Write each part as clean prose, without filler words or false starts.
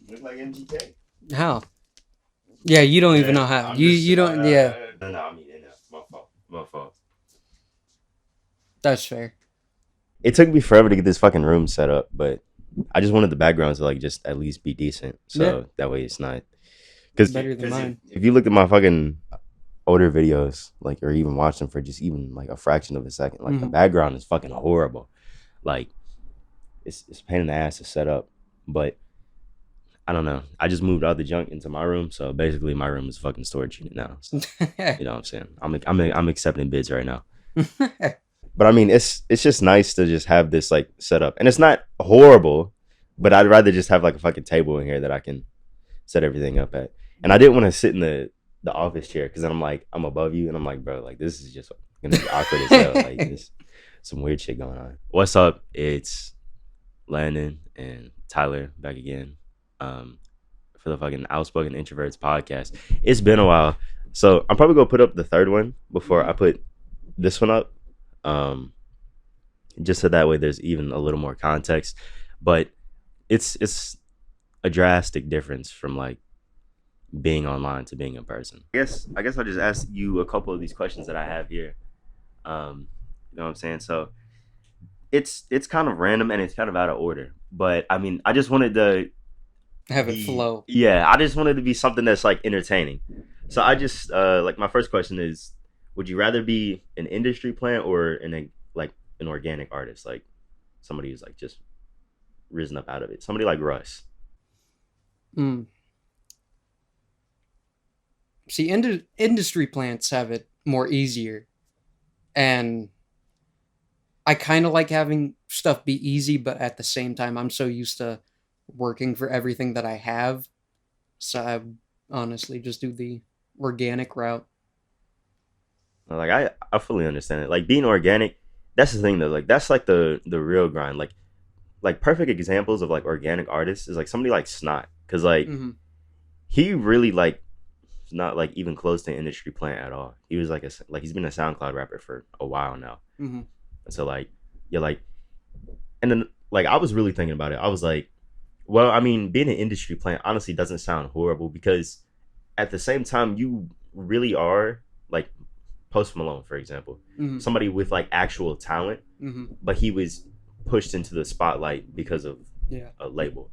Look like MGK. How? Yeah, you don't even know how. You don't. Yeah, No, I mean, no, my fault. My fault. that's fair. It took me forever to get this fucking room set up, but I just wanted the background to like just at least be decent, Yeah, so that way it's not because better than mine. if you look at my fucking older videos, like or even watch them for just even like a fraction of a second, like the Hmm. background is fucking horrible. Like it's a pain in the ass to set up, but I don't know. I just moved all the junk into my room, so basically my room is fucking storage unit now. So you know what I'm saying? I'm accepting bids right now. But I mean, it's just nice to just have this like setup, and it's not horrible. But I'd rather just have like a fucking table in here that I can set everything up at. And I didn't want to sit in the office chair because then I'm like I'm above you, and I'm like, bro, like this is just gonna be awkward as hell. Like there's some weird shit going on. What's up? It's Landen and Tyler back again for the fucking Outspoken Introverts podcast. It's been a while, so I'm probably gonna put up the third one before I put this one up. Um, just so that way there's even a little more context. But it's a drastic difference from like being online to being in person. I guess I'll just ask you a couple of these questions that I have here. You know what I'm saying? So it's kind of random and it's kind of out of order. But I mean, I just wanted to Have it be flow. I just wanted to be something that's like entertaining. So I just like my first question is, would you rather be an industry plant or like an organic artist, like somebody who's like just risen up out of it, somebody like Russ? Mm. See, industry plants have it more easier, and I kind of like having stuff be easy, but at the same time, I'm so used to working for everything that I have, so I honestly just do the organic route. Like I fully understand it. Like being organic, that's the thing though. Like that's like the real grind. Like perfect examples of like organic artists is like somebody like Snot, because like Hmm. he really like not like even close to industry plant at all. He was like he's been a SoundCloud rapper for a while now. Hmm. And so like yeah, like and then like I was really thinking about it. I was like, well, I mean, being an industry plant honestly doesn't sound horrible because at the same time you really are like Post Malone, for example, Hmm. somebody with like actual talent, Hmm. but he was pushed into the spotlight because of Yeah. a label.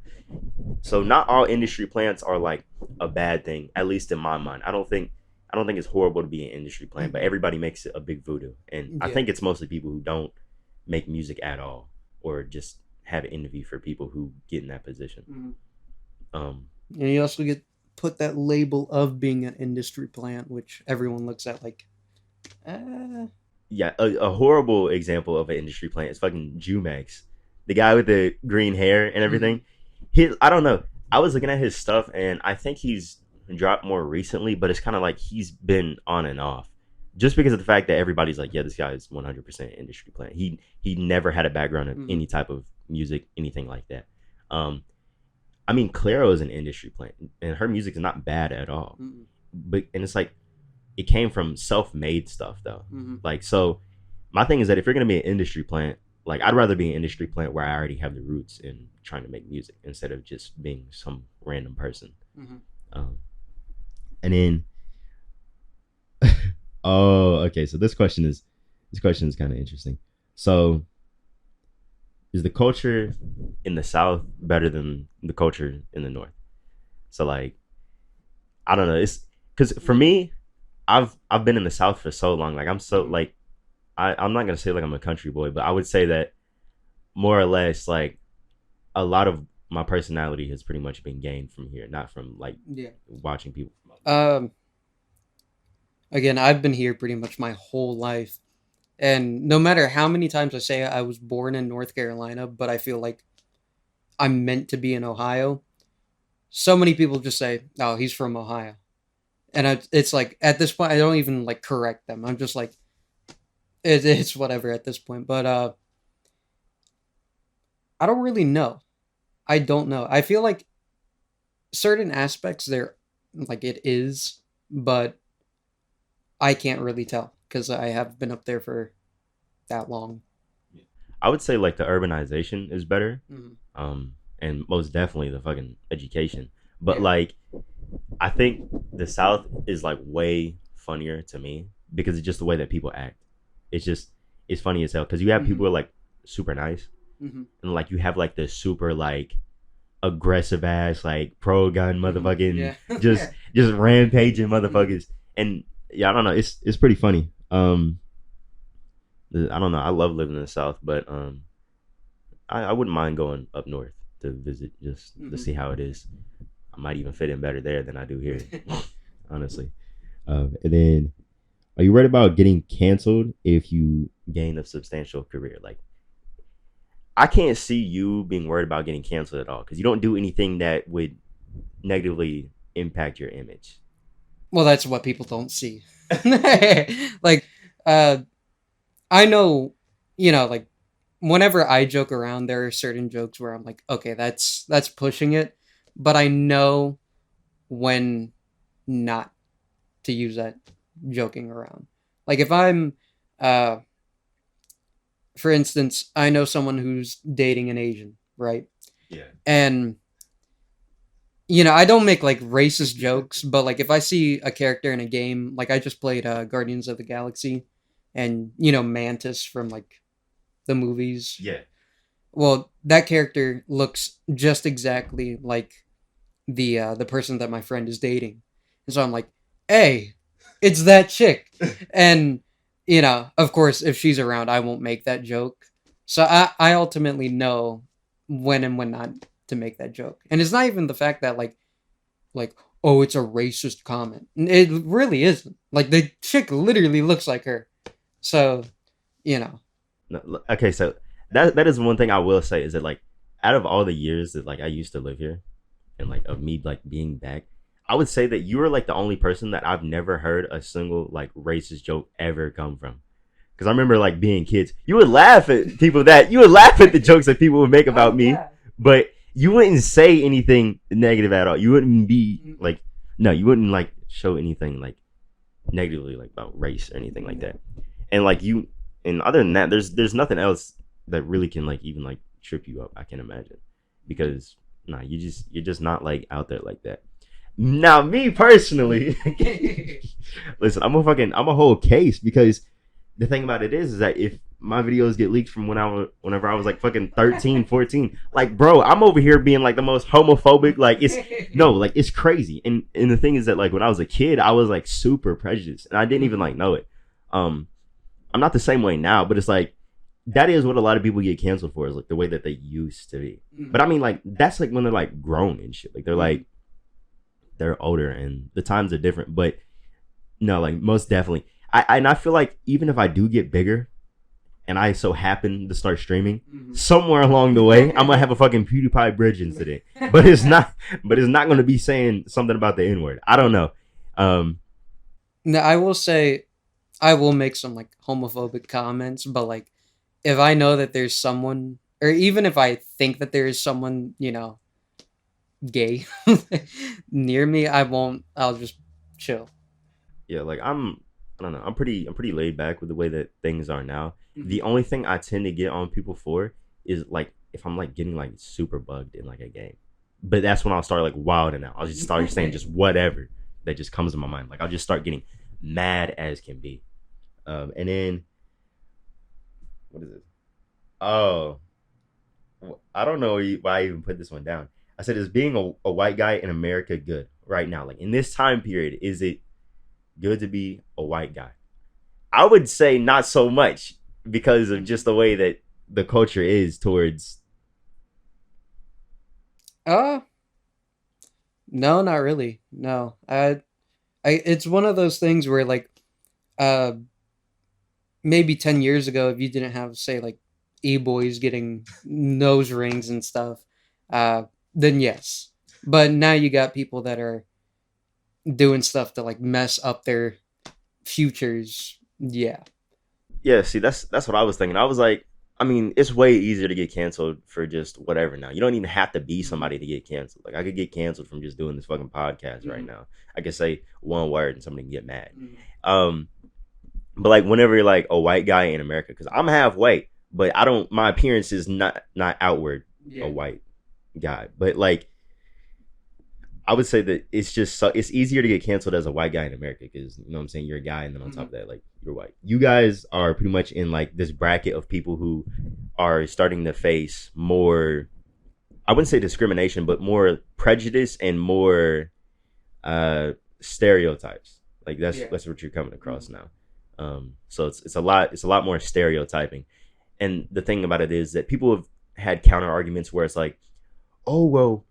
So not all industry plants are like a bad thing, at least in my mind. I don't think it's horrible to be an industry plant, but everybody makes it a big voodoo. And I Yeah. think it's mostly people who don't make music at all or just have envy for people who get in that position. Hmm. Um And you also get put that label of being an industry plant, which everyone looks at like, uh, yeah, a horrible example of an industry plant is fucking Jumex, the guy with the green hair and mhm. everything. I don't know. I was looking at his stuff, and I think he's dropped more recently, but it's kind of like he's been on and off, just because of the fact that everybody's like, yeah, this guy is 100% industry plant. He never had a background in Mhm. any type of music, anything like that. Um, I mean, Clairo is an industry plant, and her music is not bad at all. Mhm. But and it's like it came from self-made stuff though. Mhm. Like so, my thing is that if you're gonna be an industry plant, like I'd rather be an industry plant where I already have the roots in trying to make music instead of just being some random person. Mhm. Um, and then, oh, okay. So this question is kind of interesting. So, is the culture in the South better than the culture in the North? So, like, I don't know. It's because for Yeah. me, I've been in the South for so long. Like, I'm so Mhm. like I'm not gonna say like I'm a country boy, but I would say that more or less like a lot of my personality has pretty much been gained from here, not from like Yeah. watching people from other places. Um. Again, I've been here pretty much my whole life, and no matter how many times I say I was born in North Carolina, but I feel like I'm meant to be in Ohio. So many people just say, "Oh, he's from Ohio," and it's like at this point, I don't even like correct them. I'm just like, it's whatever at this point. But I don't really know. I don't know. I feel like certain aspects there, like it is, but I can't really tell because I have been up there for that long. I would say like the urbanization is better. Mm-hmm. Um, and most definitely the fucking education. But Yeah. like, I think the South is like way funnier to me because it's just the way that people act. It's just it's funny as hell because you have people Hmm. who are like super nice, Hmm. and like you have like this super like aggressive ass like pro gun Hmm. motherfucking Yeah. just rampaging motherfuckers. And yeah, I don't know, it's pretty funny. I don't know, I love living in the South, but I wouldn't mind going up north to visit just to Hmm. see how it is. I might even fit in better there than I do here, honestly. And then, are you worried about getting canceled if you gain a substantial career? Like, I can't see you being worried about getting canceled at all because you don't do anything that would negatively impact your image. Well, that's what people don't see. Like, uh, I know, like whenever I joke around, there are certain jokes where I'm like, okay, that's pushing it, but I know when not to use that joking around. Like if I'm, uh, for instance, I know someone who's dating an Asian, right? Yeah. And I don't make like racist jokes, but like if I see a character in a game, like I just played Guardians of the Galaxy, and Mantis from like the movies. Yeah. Well, that character looks just exactly like the person that my friend is dating, and so I'm like, hey, it's that chick, and of course, if she's around, I won't make that joke. So I ultimately know when and when not to make that joke, and it's not even the fact that like oh it's a racist comment. It really isn't. Like the chick literally looks like her, so you know. No, okay, so that is one thing I will say is that like out of all the years that like I used to live here and like of me like being back, I would say that you are like the only person that I've never heard a single like racist joke ever come from. Because I remember like being kids, you would laugh at people that you would laugh at the jokes that people would make Oh about me, yeah. but you wouldn't say anything negative at all. You wouldn't be like, no, you wouldn't like show anything like negatively like about race or anything like that. And like you, and other than that, there's nothing else that really can like even like trip you up. I can imagine because nah, you're just not like out there like that. Now, me personally, listen, I'm a whole case because the thing about it is that if my videos get leaked from whenever I was like fucking 13, 14, like bro, I'm over here being like the most homophobic, like it's no, like it's crazy. And the thing is that like when I was a kid, I was like super prejudiced and I didn't even like know it. Um I'm not the same way now, but it's like that is what a lot of people get canceled for is like the way that they used to be. But I mean like that's like when they're like grown and shit. Like they're older and the times are different. But no, like most definitely. And I feel like even if I do get bigger and I so happen to start streaming, somewhere along the way, I'm gonna have a fucking PewDiePie bridge incident. But it's not gonna be saying something about the N-word. I don't know. Um Now, I will say I will make some like homophobic comments, but like if I know that there's someone, or even if I think that there is someone, gay near me, I won't. I'll just chill. yeah, like I don't know. I'm pretty laid back with the way that things are now. Mhm. The only thing I tend to get on people for is like if I'm like getting like super bugged in like a game. But that's when I'll start like wilding out. I'll just start saying just whatever that just comes to my mind. Like I'll just start getting mad as can be. And then what is it? Oh, I don't know why I even put this one down. I said, is being a white guy in America good right now? Like in this time period, is it good to be a white guy? I would say not so much because of just the way that the culture is towards. Uh no, not really. No. It's one of those things where like uh maybe 10 years ago, if you didn't have say like e-boys getting nose rings and stuff, uh then yes. But now you got people that are doing stuff to like mess up their futures. Yeah. Yeah, see, that's what I was thinking. I was like, I mean, it's way easier to get canceled for just whatever now. You don't even have to be somebody to get canceled. Like I could get canceled from just doing this fucking podcast right Mhm. now. I could say one word and somebody can get mad. Mhm. Um, but like whenever you're like a white guy in America, because I'm half white, but I don't. My appearance is not outward a Yeah. white guy, but like I would say that it's just it's easier to get canceled as a white guy in America because you know what I'm saying, you're a guy, and then on top Mm-hmm. of that, like you're white. You guys are pretty much in like this bracket of people who are starting to face more. I wouldn't say discrimination, but more prejudice and more uh stereotypes. Like Yeah. that's what you're coming Mm-hmm. across now. So it's a lot more stereotyping. And the thing about it is that people have had counter arguments where it's like, oh well,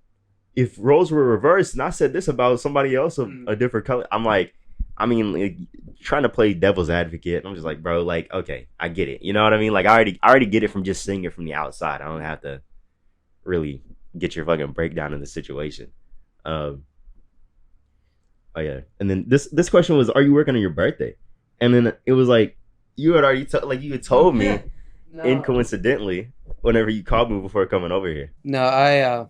if roles were reversed and I said this about somebody else of Mm-hmm. a different color, I'm like, I mean, like, trying to play devil's advocate. I'm just like, bro, like, okay, I get it. You know what I mean? Like, I already get it from just seeing it from the outside. I don't have to really get your fucking breakdown of the situation. Um, oh yeah, and then this question was, are you working on your birthday? And then it was like, you had already like you had told me No. incoincidentally whenever you called me before coming over here. No, I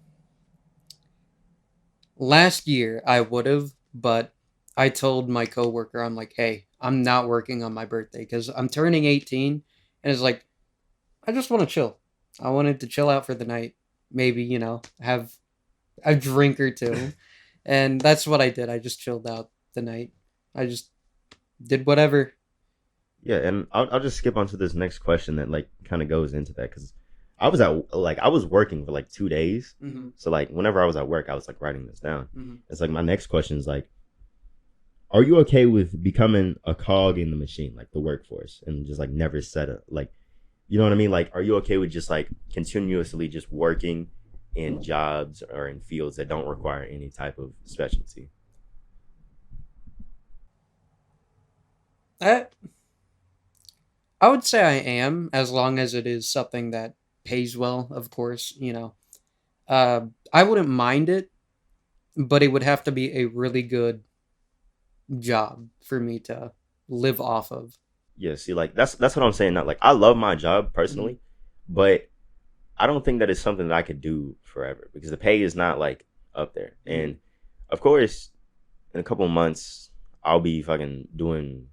last year I would have, but I told my coworker, I'm like, hey, I'm not working on my birthday because I'm turning 18, and it's like I just want to chill. I wanted to chill out for the night, maybe have a drink or two, and that's what I did. I just chilled out the night. I just did whatever. Yeah, and I'll just skip on to this next question that like kind of goes into that because I was working for like 2 days, Mm-hmm. so like whenever I was at work, I was like writing this down. Mm-hmm. It's like my next question is like, are you okay with becoming a cog in the machine, like the workforce, and just like never set up like, you know what I mean? Like, are you okay with just like continuously just working in jobs or in fields that don't require any type of specialty? I I would say I am, as long as it is something that pays well. Of course, I wouldn't mind it, but it would have to be a really good job for me to live off of. Yeah, see, like that's what I'm saying. Not like I love my job Mm-hmm. personally, but I don't think that it's something that I could do forever because the pay is not like up there. Mm-hmm. And of course, in a couple of months, I'll be fucking doing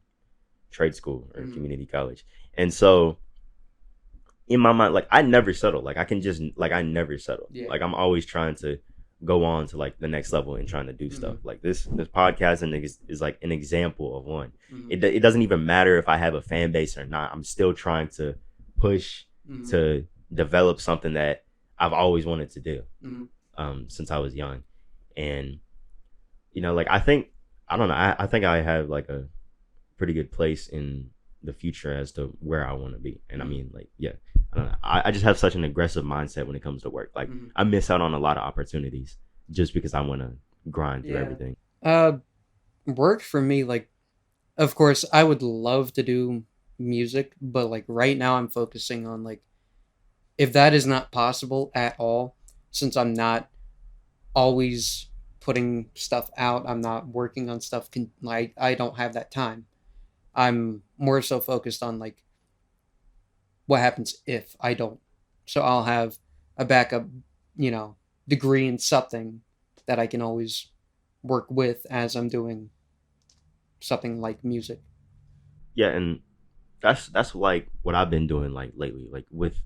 trade school or Mm-hmm. community college. And so in my mind, like I never settle. Like I can just like I never settle. Yeah. Like I'm always trying to go on to like the next level and trying to do Mm-hmm. stuff. Like this podcasting is like an example of one. Mm-hmm. It doesn't even matter if I have a fan base or not. I'm still trying to push Mm-hmm. to develop something that I've always wanted to do Mm-hmm. since I was young. And like I don't know. I think I have like a pretty good place in the future as to where I want to be. And I Mm-hmm. mean, like, yeah, I don't know. I just have such an aggressive mindset when it comes to work. Like, Mm-hmm. I miss out on a lot of opportunities just because I want to grind through Yeah. everything. Uh, Work for me, like, of course, I would love to do music, but like right now, I'm focusing on like if that is not possible at all, since I'm not always putting stuff out, I'm not working on stuff. Like I don't have that time. I'm more so focused on like what happens if I don't. So I'll have a backup, you know, degree in something that I can always work with as I'm doing something like music. Yeah, and that's like what I've been doing like lately, like with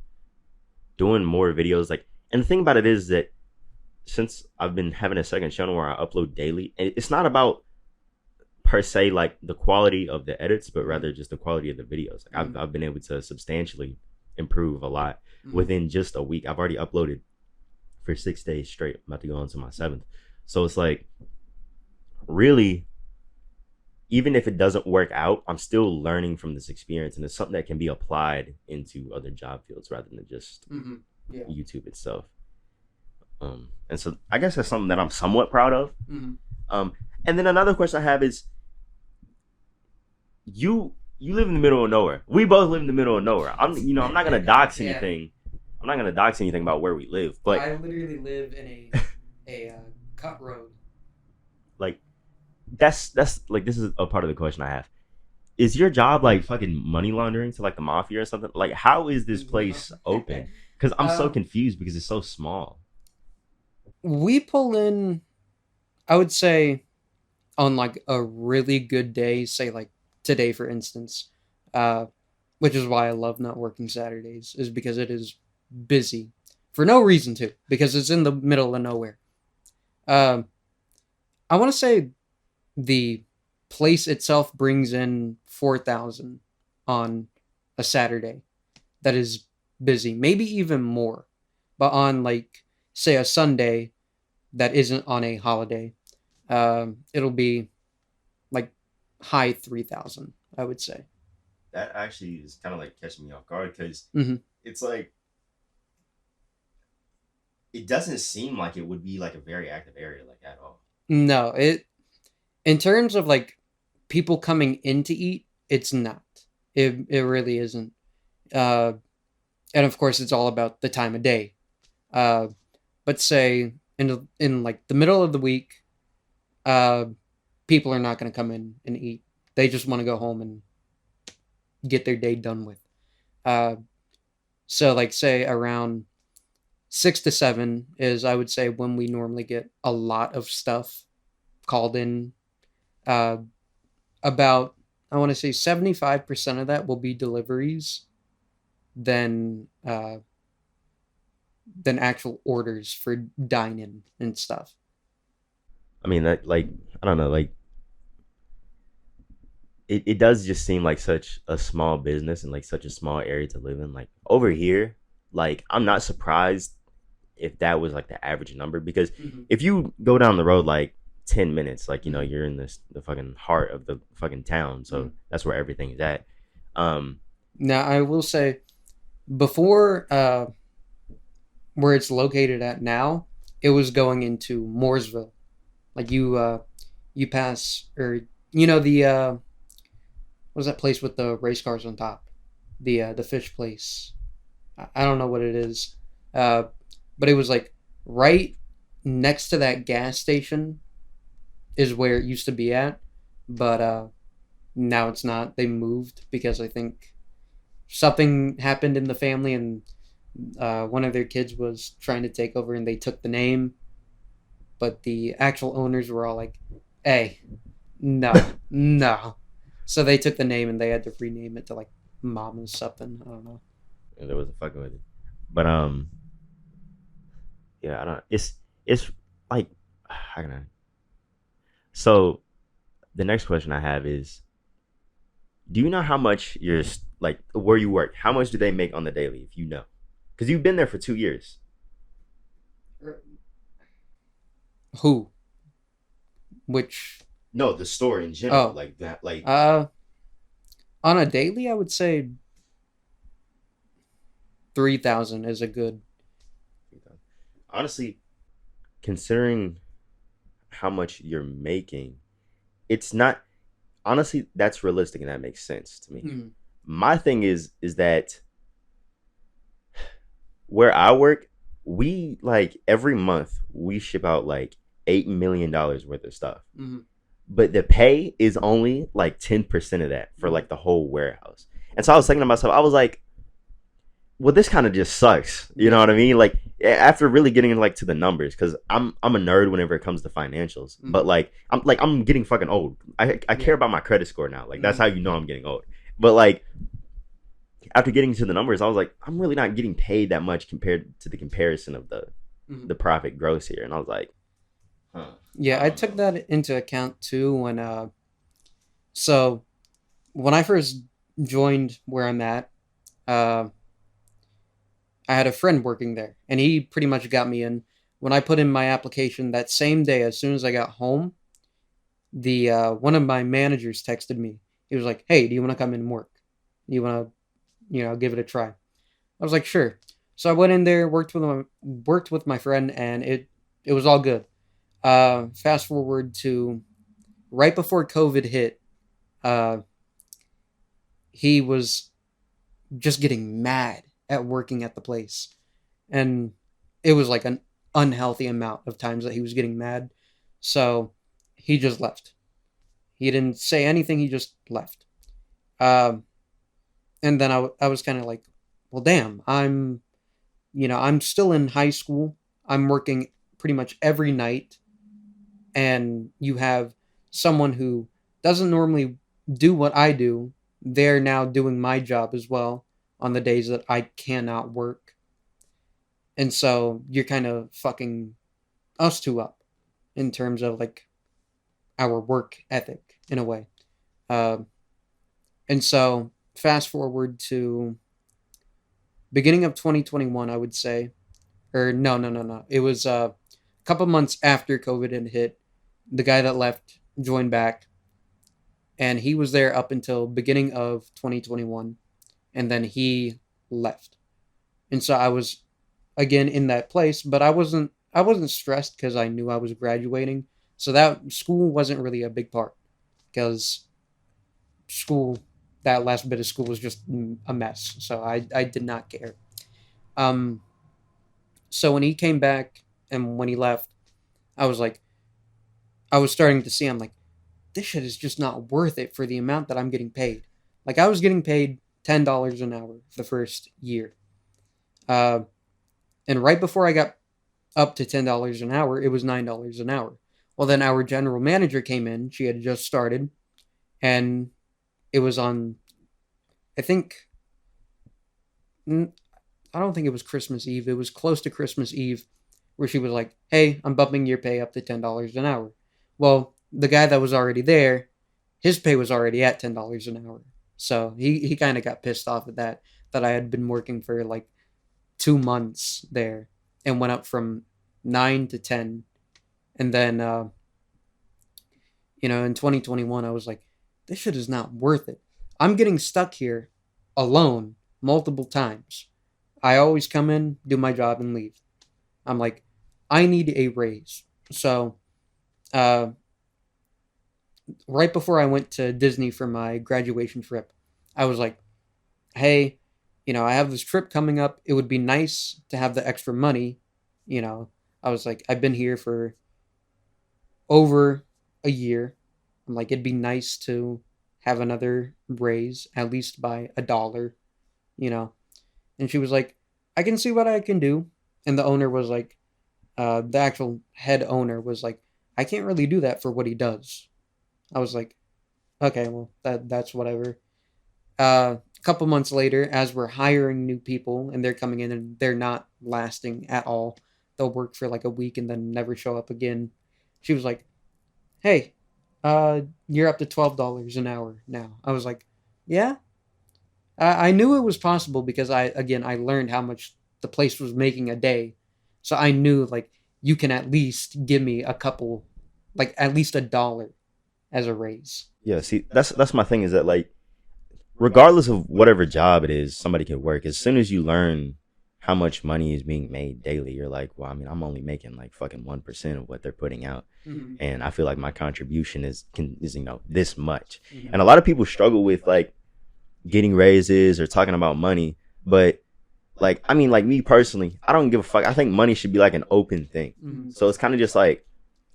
doing more videos. Like, and the thing about it is that since I've been having a second channel where I upload daily, it's not about per se like the quality of the edits, but Mm-hmm. rather just the quality of the videos. Like Mm-hmm. I've been able to substantially improve a lot Mm-hmm. within just a week. I've already uploaded for 6 days straight. I'm about to go on to my seventh. So it's like really, even if it doesn't work out, I'm still learning from this experience, and it's something that can be applied into other job fields rather than just Mm-hmm. Yeah. YouTube itself. And so I guess that's something that I'm somewhat proud of. Mm-hmm. Um, and then another question I have is, you live in the middle of nowhere. We both live in the middle of nowhere. I'm not gonna dox Yeah. anything. I'm not gonna dox anything about where we live, but I literally live in a cut road. like that's like this is a part of the question I have. Is your job like fucking money laundering to like the mafia or something? Like how is this place open? Because I'm so um, confused because it's so small. we pull in, I would say, on like a really good day, say like today, for instance, uh, which is why I love not working Saturdays, is because it is busy for no reason to, because it's in the middle of nowhere. Um, I want to say the place itself brings in 4,000 on a Saturday. That is busy, maybe even more. But on like say a Sunday that isn't on a holiday, it'll be like high 3,000, I would say. That actually is kind of like catching me off guard because Hmm. it's like it doesn't seem like it would be like a very active area like at all. No, it in terms of like people coming in to eat, it's not. It really isn't. Uh, and of course, it's all about the time of day. Uh, but say in like the middle of the week, uh, people are not going to come in and eat. They just want to go home and get their day done with. Uh, so like say around 6 to 7 is I would say when we normally get a lot of stuff called in. Uh, about I want to say 75% of that will be deliveries than than actual orders for dine in and stuff. I mean, that like I don't know, like it does just seem like such a small business and like such a small area to live in. Like over here, like I'm not surprised if that was like the average number because Mm-hmm. if you go down the road like 10 minutes, like Mm-hmm. you're in this the fucking heart of the fucking town, Mm-hmm. so that's where everything is at. Um, Now I will say before where it's located at now, it was going into Mooresville. Like you pass or the what was that place with the race cars on top? The fish place. I don't know what it is. Uh, but it was like right next to that gas station is where it used to be at, but now it's not. They moved because I think something happened in the family, and one of their kids was trying to take over, and they took the name, but the actual owners were all like, "Hey, no, no." So they took the name and they had to rename it to like Mama's something. I don't know. and there was a fucking with it, but yeah, I don't. It's like how can I? So the next question I have is, do you know how much your like where you work? How much do they make on the daily? If you know, because you've been there for 2 years. Who? Which? No, the store in general, Oh, like that, like uh, on a daily, I would say 3,000 is a good. honestly, considering how much you're making, it's not honestly that's realistic and that makes sense to me. Mm. My thing is that where I work, we like every month we ship out like $8 million worth of stuff. Mm. But the pay is only like 10% of that for Mm. like the whole warehouse. And so I was thinking to myself, I was like, well, this kind of just sucks. You know Yeah. what I mean? Like after really getting like to the numbers, because I'm a nerd whenever it comes to financials. But Mm. I'm getting fucking old. I care Yeah. about my credit score now. Like that's Mm. how you know I'm getting old. But like after getting to the numbers, I was like, I'm really not getting paid that much compared to the comparison of Mm. the profit gross here. And I was like, huh, Yeah, I I don't took know. that into account too so when I first joined where I'm at, uh, I had a friend working there, and he pretty much got me in. When I put in my application that same day, as soon as I got home, the one of my managers texted me. He was like, "Hey, do you want to come in and work? You want to, give it a try?" I was like, "Sure." So I went in there, worked with my friend, and it was all good. Fast forward to right before COVID hit, uh, he was just getting mad at working at the place, and it was like an unhealthy amount of times that he was getting mad. So he just left. He didn't say anything. He just left. Um, and then I was kind of like, well, damn, I'm still in high school. I'm working pretty much every night, and you have someone who doesn't normally do what I do. They're now doing my job as well on the days that I cannot work. And so you're kind of fucking us two up in terms of like our work ethic in a way. Uh, and so fast forward to beginning of 2021, I would say, or no. It was a couple months after COVID had hit. The guy that left joined back, and he was there up until beginning of 2021, and then he left. And so I was again in that place, but I wasn't stressed because I knew I was graduating. So that school wasn't really a big part because school that last bit of school was just a mess. So I did not care. Um so when he came back and when he left, I was like I was starting to see I'm like this shit is just not worth it for the amount that I'm getting paid. Like I was getting paid $10 an hour the first year. Uh and right before I got up to $10 an hour, it was $9 an hour. Well, then our general manager came in. She had just started, and it was on. I think I don't think it was Christmas Eve. It was close to Christmas Eve, where she was like, "Hey, I'm bumping your pay up to $10 an hour." Well, the guy that was already there, his pay was already at $10 an hour, so he kind of got pissed off at that I had been working for like 2 months there and went up from 9 to 10, and then in 2021, I was like, this shit is not worth it. I'm getting stuck here alone multiple times. I always come in, do my job, and leave. I'm like, I need a raise. So, uh, right before I went to Disney for my graduation trip, I was like, hey, I have this trip coming up. It would be nice to have the extra money. You know, I was like, I've been here for over a year. I'm like, it'd be nice to have another raise, at least by $1, you know. And she was like, I can see what I can do. And the owner was like, the actual head owner was like, I can't really do that for what he does. I was like, okay, well, that's whatever. A couple months later, as we're hiring new people and they're coming in and they're not lasting at all, they'll work for like a week and then never show up again. She was like, hey, you're up to $12 an hour now. I was like, yeah. I knew it was possible because I learned how much the place was making a day, so I knew like you can at least give me a couple, like at least $1 as a raise. Yeah, see, that's my thing is that like regardless of whatever job it is, somebody can work. As soon as you learn how much money is being made daily, you're like, well, I mean, I'm only making like fucking 1% of what they're putting out, and I feel like my contribution is this much. Mm-hmm. And a lot of people struggle with like getting raises or talking about money, but like I mean, like me personally, I don't give a fuck. I think money should be like an open thing. Mm-hmm. So it's kind of just like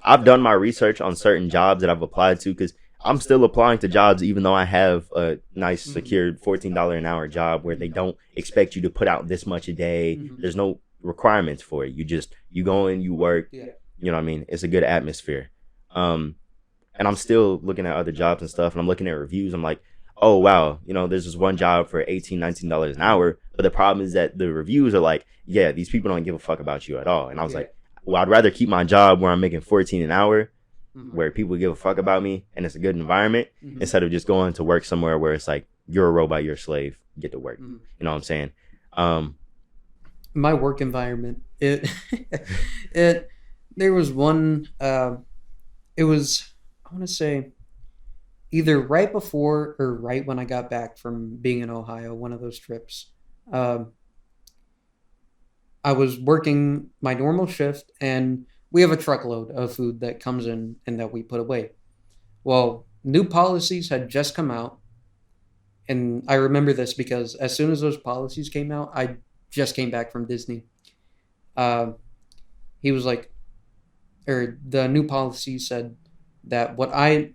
I've done my research on certain jobs that I've applied to because I'm still applying to jobs even though I have a nice secured $14 an hour job where they don't expect you to put out this much a day. There's no requirements for it. You go in, you work. Yeah. You know what I mean? It's a good atmosphere. And I'm still looking at other jobs and stuff, and I'm looking at reviews. I'm like, oh wow, there's this one job for $18, $19 an hour, but the problem is that the reviews are like, yeah, these people don't give a fuck about you at all. And I was like, well, I'd rather keep my job where I'm making 14 an hour, where people give a fuck about me and it's a good environment, instead of just going to work somewhere where it's like you're a robot, you're a slave, get to work. You know what I'm saying? My work environment, it it there was one. It was, I want to say, either right before or right when I got back from being in Ohio, one of those trips. Um, I was working my normal shift, and we have a truckload of food that comes in and that we put away. Well, new policies had just come out, and I remember this because as soon as those policies came out, I just came back from Disney. Uh, he was like, or the new policy said that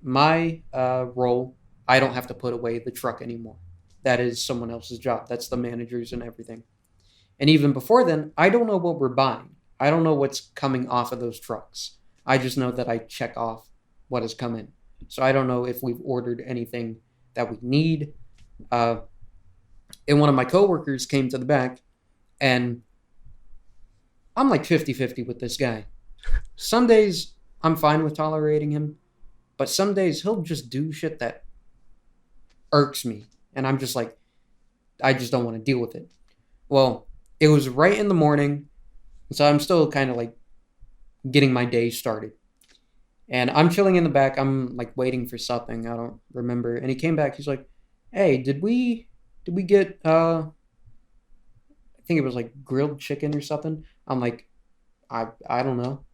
my role, I don't have to put away the truck anymore. That is someone else's job. That's the managers and everything. And even before then, I don't know what we're buying. I don't know what's coming off of those trucks. I just know that I check off what has come in. So I don't know if we've ordered anything that we need. And one of my coworkers came to the back, and I'm like 50-50 with this guy. Some days I'm fine with tolerating him, but some days he'll just do shit that irks me. And I'm just like, I just don't want to deal with it. Well, it was right in the morning, so I'm still kind of like getting my day started. And I'm chilling in the back. I'm like waiting for something. I don't remember. And he came back. He's like, "Hey, did we get I think it was like grilled chicken or something?" I'm like, I don't know.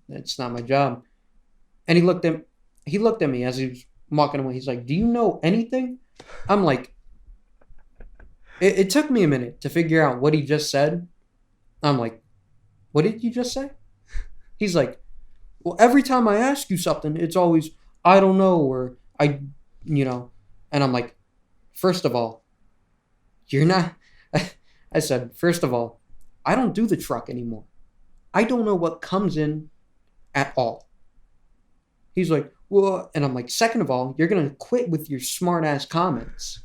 It's not my job." And he looked at me as he was walking away. He's like, "Do you know anything?" I'm like, it took me a minute to figure out what he just said. I'm like, "What did you just say?" He's like, "Well, every time I ask you something, it's always I don't know or I, you know." And I'm like, "First of all, you're not." I said, "First of all, I don't do the truck anymore. I don't know what comes in at all." He's like, "Well," and I'm like, "Second of all, you're gonna quit with your smart ass comments."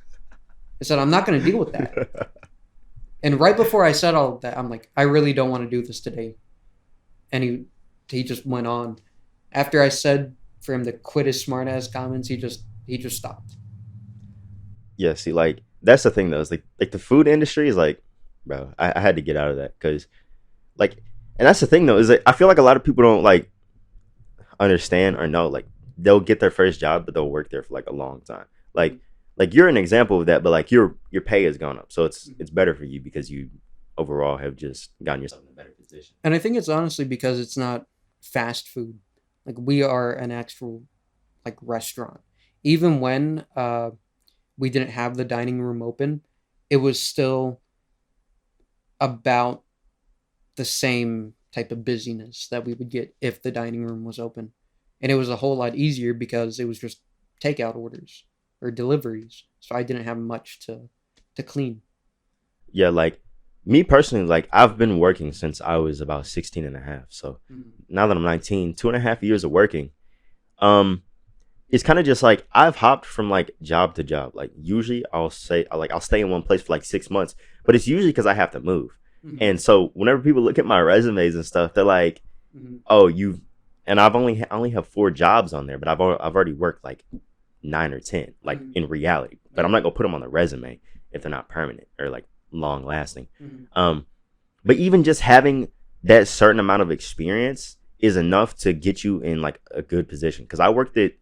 I said, "I'm not gonna deal with that." And right before I said all of that, I'm like, "I really don't want to do this today." And he just went on. After I said for him to quit his smart ass comments, he just stopped. Yeah, see, like that's the thing though. Is like the food industry is like, bro, I had to get out of that because like, and that's the thing though is that I feel like a lot of people don't like understand or know like they'll get their first job but they'll work there for like a long time. Like you're an example of that, but like your pay has gone up, so it's better for you because you overall have just gotten yourself in a better position. And I think it's honestly because it's not fast food. Like we are an actual like restaurant. Even when we didn't have the dining room open, it was still about the same type of busyness that we would get if the dining room was open. And it was a whole lot easier because it was just takeout orders or deliveries. So I didn't have much to clean. Yeah, like me personally, like I've been working since I was about 16 and a half. So Mm-hmm. now that I'm 19, 2.5 years of working, um, it's kind of just like I've hopped from like job to job. Like usually I'll stay in one place for like 6 months, but it's usually because I have to move. Mm-hmm. And so whenever people look at my resumes and stuff, they're like, Mm-hmm. "Oh, you," and I only have 4 jobs on there, but I've already worked like 9 or 10, like Mm-hmm. in reality. But Yeah. I'm not gonna put them on the resume if they're not permanent or like long lasting. Mm-hmm. Um, but even just having that certain amount of experience is enough to get you in like a good position. Because I worked at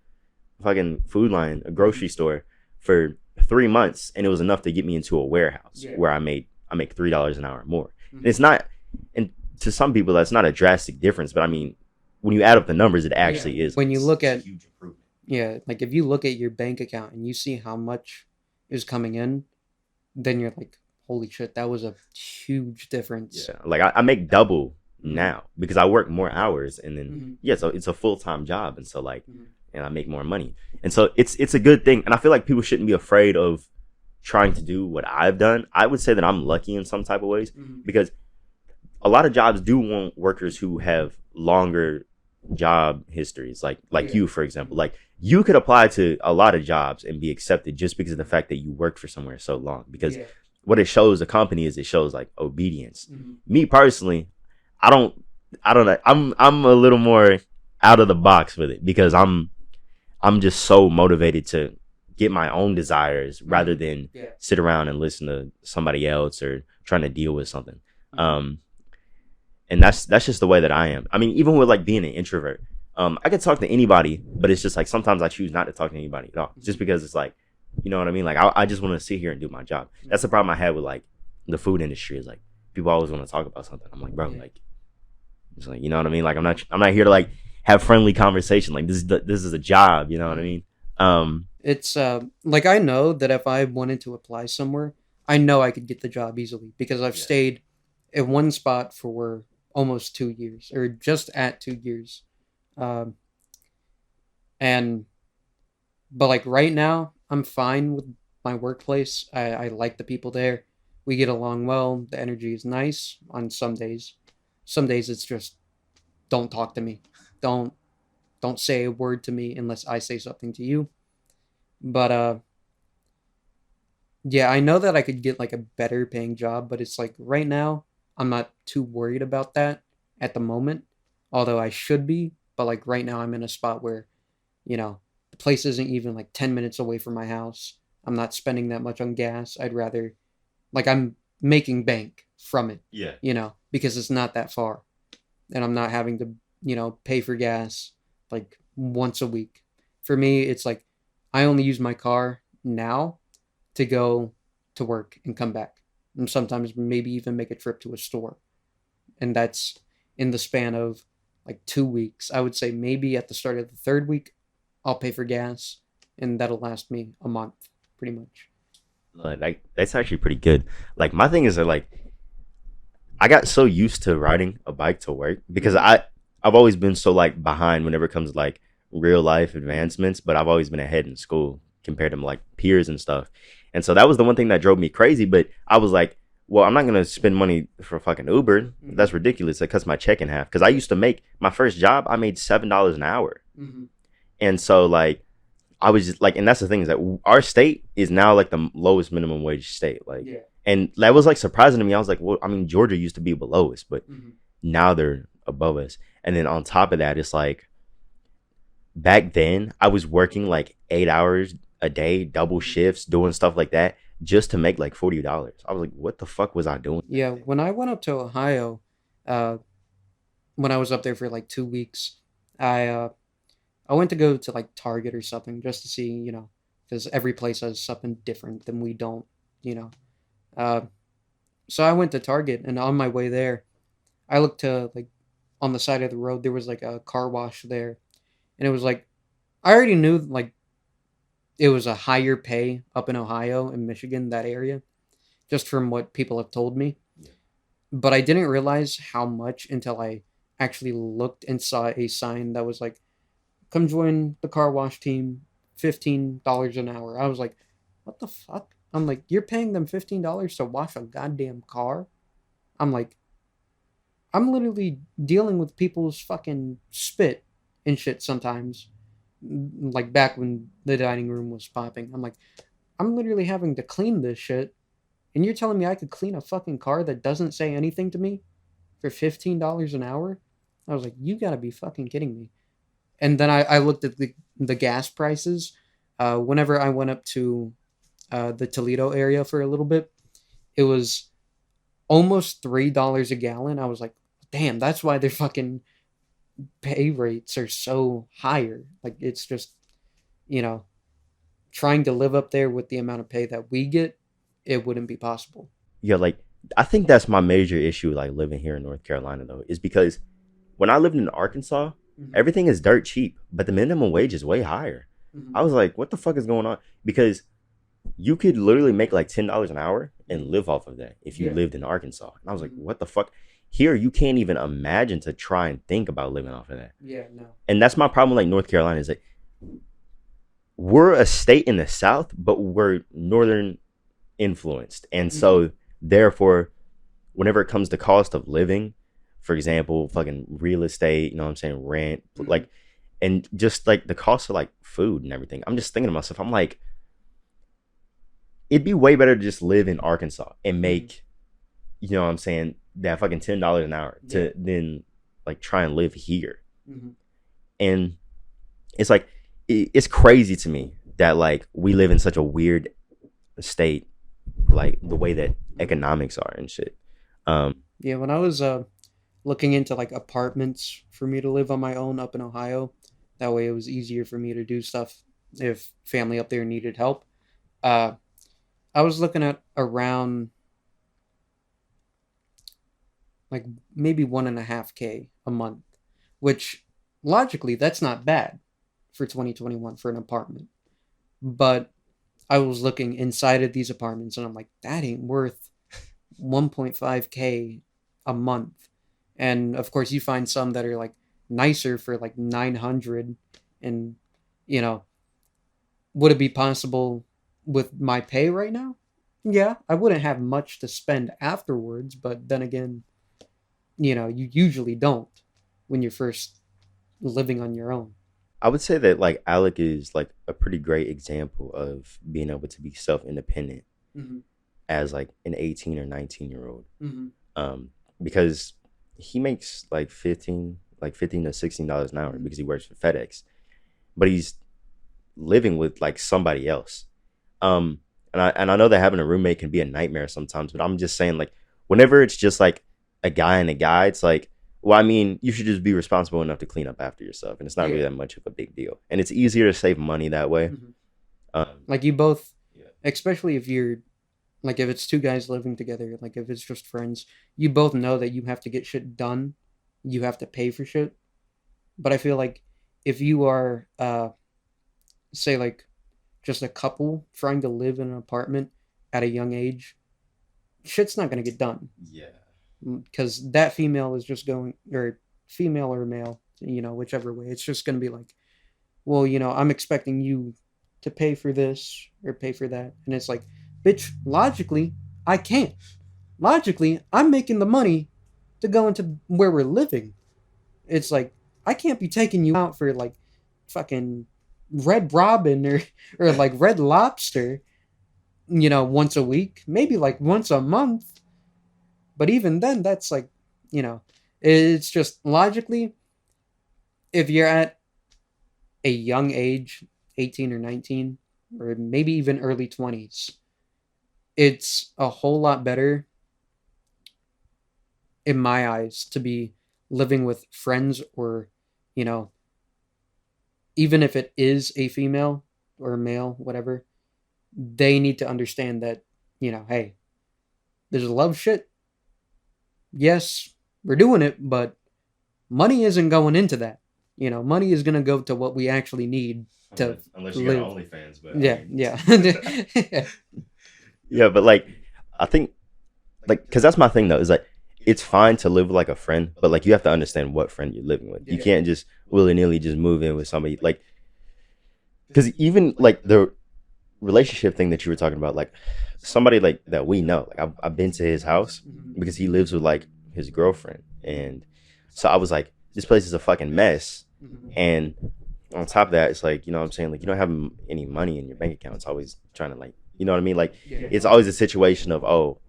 fucking Food Line, a Mm-hmm. grocery store, for 3 months, and it was enough to get me into a warehouse Yeah. where I make $3 an hour more. And Mm-hmm. it's not, and to some people that's not a drastic difference, but I mean, when you add up the numbers, it Yeah. actually is. When you look It's a at huge improvement. yeah, like if you look at your bank account and you see how much is coming in, then you're like, holy shit, that was a huge difference. Yeah, like I make double Mm-hmm. now because I work more hours, and then Mm-hmm. yeah, so it's a full time job, and so like, Mm-hmm. and I make more money, and so it's a good thing, and I feel like people shouldn't be afraid of trying to do what I've done. I would say that I'm lucky in some type of ways Mm-hmm. because a lot of jobs do want workers who have longer job histories, like Yeah. you, for example. Like you could apply to a lot of jobs and be accepted just because of the fact that you worked for somewhere so long. Because Yeah. what it shows a company is it shows like obedience. Mm-hmm. Me personally, I don't I don't know. I'm a little more out of the box with it because I'm just so motivated to get my own desires rather Mm-hmm. than Yeah. sit around and listen to somebody else or trying to deal with something. Mm-hmm. Um, and that's just the way that I am. I mean, even with like being an introvert, I could talk to anybody, but it's just like sometimes I choose not to talk to anybody at all, just because it's like, you know what I mean? Like I just want to sit here and do my job. That's the problem I had with like the food industry is like people always want to talk about something. I'm like, bro, Yeah. like, it's like you know what I mean? Like I'm not here to like have friendly conversation. Like this is a job. You know what I mean? Um, It's like I know that if I wanted to apply somewhere, I know I could get the job easily because I've yeah, stayed at one spot for almost 2 years or just at 2 years. Um, and but like right now, I'm fine with my workplace. I like the people there. We get along well. The energy is nice on some days. Some days it's just don't talk to me. Don't don't say a word to me unless I say something to you. But yeah, I know that I could get like a better paying job, but it's like right now I'm not too worried about that at the moment, although I should be. But like right now, I'm in a spot where, you know, the place isn't even like 10 minutes away from my house. I'm not spending that much on gas. I'd rather, like, I'm making bank from it, Yeah. because it's not that far. And I'm not having to, pay for gas like once a week. For me, it's like I only use my car now to go to work and come back. And sometimes maybe even make a trip to a store. And that's in the span of like 2 weeks. I would say maybe at the start of the third week, I'll pay for gas, and that'll last me a month, pretty much. Like that's actually pretty good. Like my thing is that like I got so used to riding a bike to work because I've always been so like behind whenever it comes to like real life advancements, but I've always been ahead in school compared to like peers and stuff. And so that was the one thing that drove me crazy. But I was like, well, I'm not gonna spend money for fucking Uber. That's ridiculous. It cuts my check in half. Because I used to make my first job, I made $7 an hour. Mm-hmm. And so like I was just like, and that's the thing is that our state is now like the lowest minimum wage state. Like, Yeah. and that was like surprising to me. I was like, well, I mean, Georgia used to be below us, but Mm-hmm. now they're above us. And then on top of that, it's like back then I was working like 8 hours a day, double shifts, doing stuff like that just to make like $40. I was like, what the fuck was I doing Yeah, back then? when I went up to Ohio, uh, when I was up there for like 2 weeks, I uh, I went to go to like Target or something just to see, because every place has something different than we don't, you know. Uh, so I went to Target, and on my way there, I looked to like on the side of the road there was like a car wash there, and it was like I already knew like it was a higher pay up in Ohio and Michigan, that area, just from what people have told me. But I didn't realize how much until I actually looked and saw a sign that was like, "Come join the car wash team, $15 an hour." I was like, "What the fuck?" I'm like, "You're paying them $15 to wash a goddamn car?" I'm like, "I'm literally dealing with people's fucking spit and shit sometimes." Like back when the dining room was popping, I'm like, "I'm literally having to clean this shit, and you're telling me I could clean a fucking car that doesn't say anything to me for $15 an hour?" I was like, "You gotta be fucking kidding me." And then I looked at the gas prices. Whenever I went up to the Toledo area for a little bit, it was almost $3 a gallon. I was like, damn, that's why their fucking pay rates are so higher. Like it's just, you know, trying to live up there with the amount of pay that we get, it wouldn't be possible. Yeah, like I think that's my major issue, like living here in North Carolina though, is because when I lived in Arkansas, Mm-hmm. everything is dirt cheap, but the minimum wage is way higher. Mm-hmm. I was like, what the fuck is going on? Because you could literally make like $10 an hour and live off of that if you Yeah. lived in Arkansas. And I was like, Mm-hmm. what the fuck? Here, you can't even imagine to try and think about living off of that. Yeah, no. And that's my problem. Like North Carolina is like, we're a state in the South, but we're Northern influenced. And Mm-hmm. so, therefore, whenever it comes to cost of living, for example, fucking real estate, you know what I'm saying, rent, Mm-hmm. like, and just like the cost of like food and everything, I'm just thinking to myself, I'm like, it'd be way better to just live in Arkansas and Mm-hmm. make, you know what I'm saying, that fucking $10 an hour Yeah. to then like try and live here. Mm-hmm. And it's like, it's crazy to me that like we live in such a weird state, like the way that economics are and shit. Yeah, when I was looking into like apartments for me to live on my own up in Ohio, that way it was easier for me to do stuff if family up there needed help. Uh, I was looking at around like maybe 1.5K a month, which logically that's not bad for 2021 for an apartment. But I was looking inside of these apartments and I'm like, that ain't worth 1.5K a month. And of course, you find some that are like nicer for like 900. And, you know, would it be possible with my pay right now? Yeah, I wouldn't have much to spend afterwards, but then again, you usually don't when you're first living on your own. I would say that like Alec is like a pretty great example of being able to be self independent Mm-hmm. as like an 18 or 19-year old. Mm-hmm. because he makes like 15 to $16 an hour because he works for FedEx, but he's living with like somebody else. And I know that having a roommate can be a nightmare sometimes, but I'm just saying, like, whenever it's just like a guy and a guy, it's like, well, I mean, you should just be responsible enough to clean up after yourself, and it's not really that much of a big deal, and it's easier to save money that way. Like you both, especially if you're like if it's two guys living together, like if it's just friends, you both know that you have to get shit done, you have to pay for shit. But I feel like if you are, say, like just a couple trying to live in an apartment at a young age, shit's not gonna get done. Yeah. Because that female is just going, or female or male, whichever way, it's just going to be like, well, I'm expecting you to pay for this or pay for that. And it's like, bitch, logically, I can't. Logically, I'm making the money to go into where we're living. It's like, I can't be taking you out for like fucking Red Robin or like Red Lobster, once a week, maybe like once a month. But even then, that's like, it's just logically, if you're at a young age, 18 or 19, or maybe even early 20s, it's a whole lot better, in my eyes, to be living with friends or, even if it is a female or a male, whatever, they need to understand that, hey, there's a love shit. Yes, we're doing it, but money isn't going into that. Money is going to go to what we actually need to unless you live. got OnlyFans, but Yeah. yeah, but like, I think, like, because that's my thing though, is like, it's fine to live with like a friend, but like you have to understand what friend you're living with. You can't just willy-nilly just move in with somebody, like, because even like the relationship thing that you were talking about, like somebody like that we know, like I've been to his house because he lives with like his girlfriend, and so I was like, this place is a fucking mess. And on top of that, it's like, what I'm saying, like, you don't have any money in your bank account. It's always trying to, like, you know what I mean, like, it's always a situation of, oh,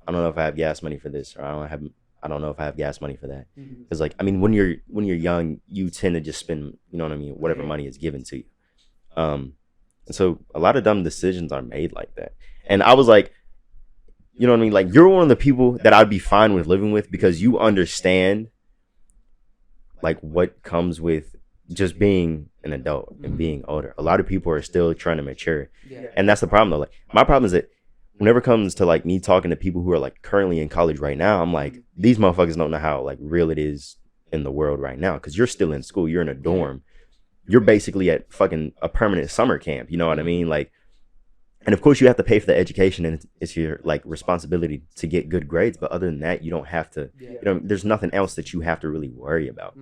I don't know if I have gas money for this, or I don't know if I have gas money for that. Because like, I mean, when you're young, you tend to just spend, you know what I mean, whatever money is given to you. And so a lot of dumb decisions are made like that. And I was like, you know what I mean? Like, you're one of the people that I'd be fine with living with because you understand like what comes with just being an adult and being older. A lot of people are still trying to mature. And that's the problem though. Like, my problem is that whenever it comes to like me talking to people who are like currently in college right now, I'm like, these motherfuckers don't know how like real it is in the world right now. Cause you're still in school, you're in a dorm. You're basically at fucking a permanent summer camp. You know what I mean? Like, and of course you have to pay for the education, and it's your like responsibility to get good grades. But other than that, you don't have to, there's nothing else that you have to really worry about.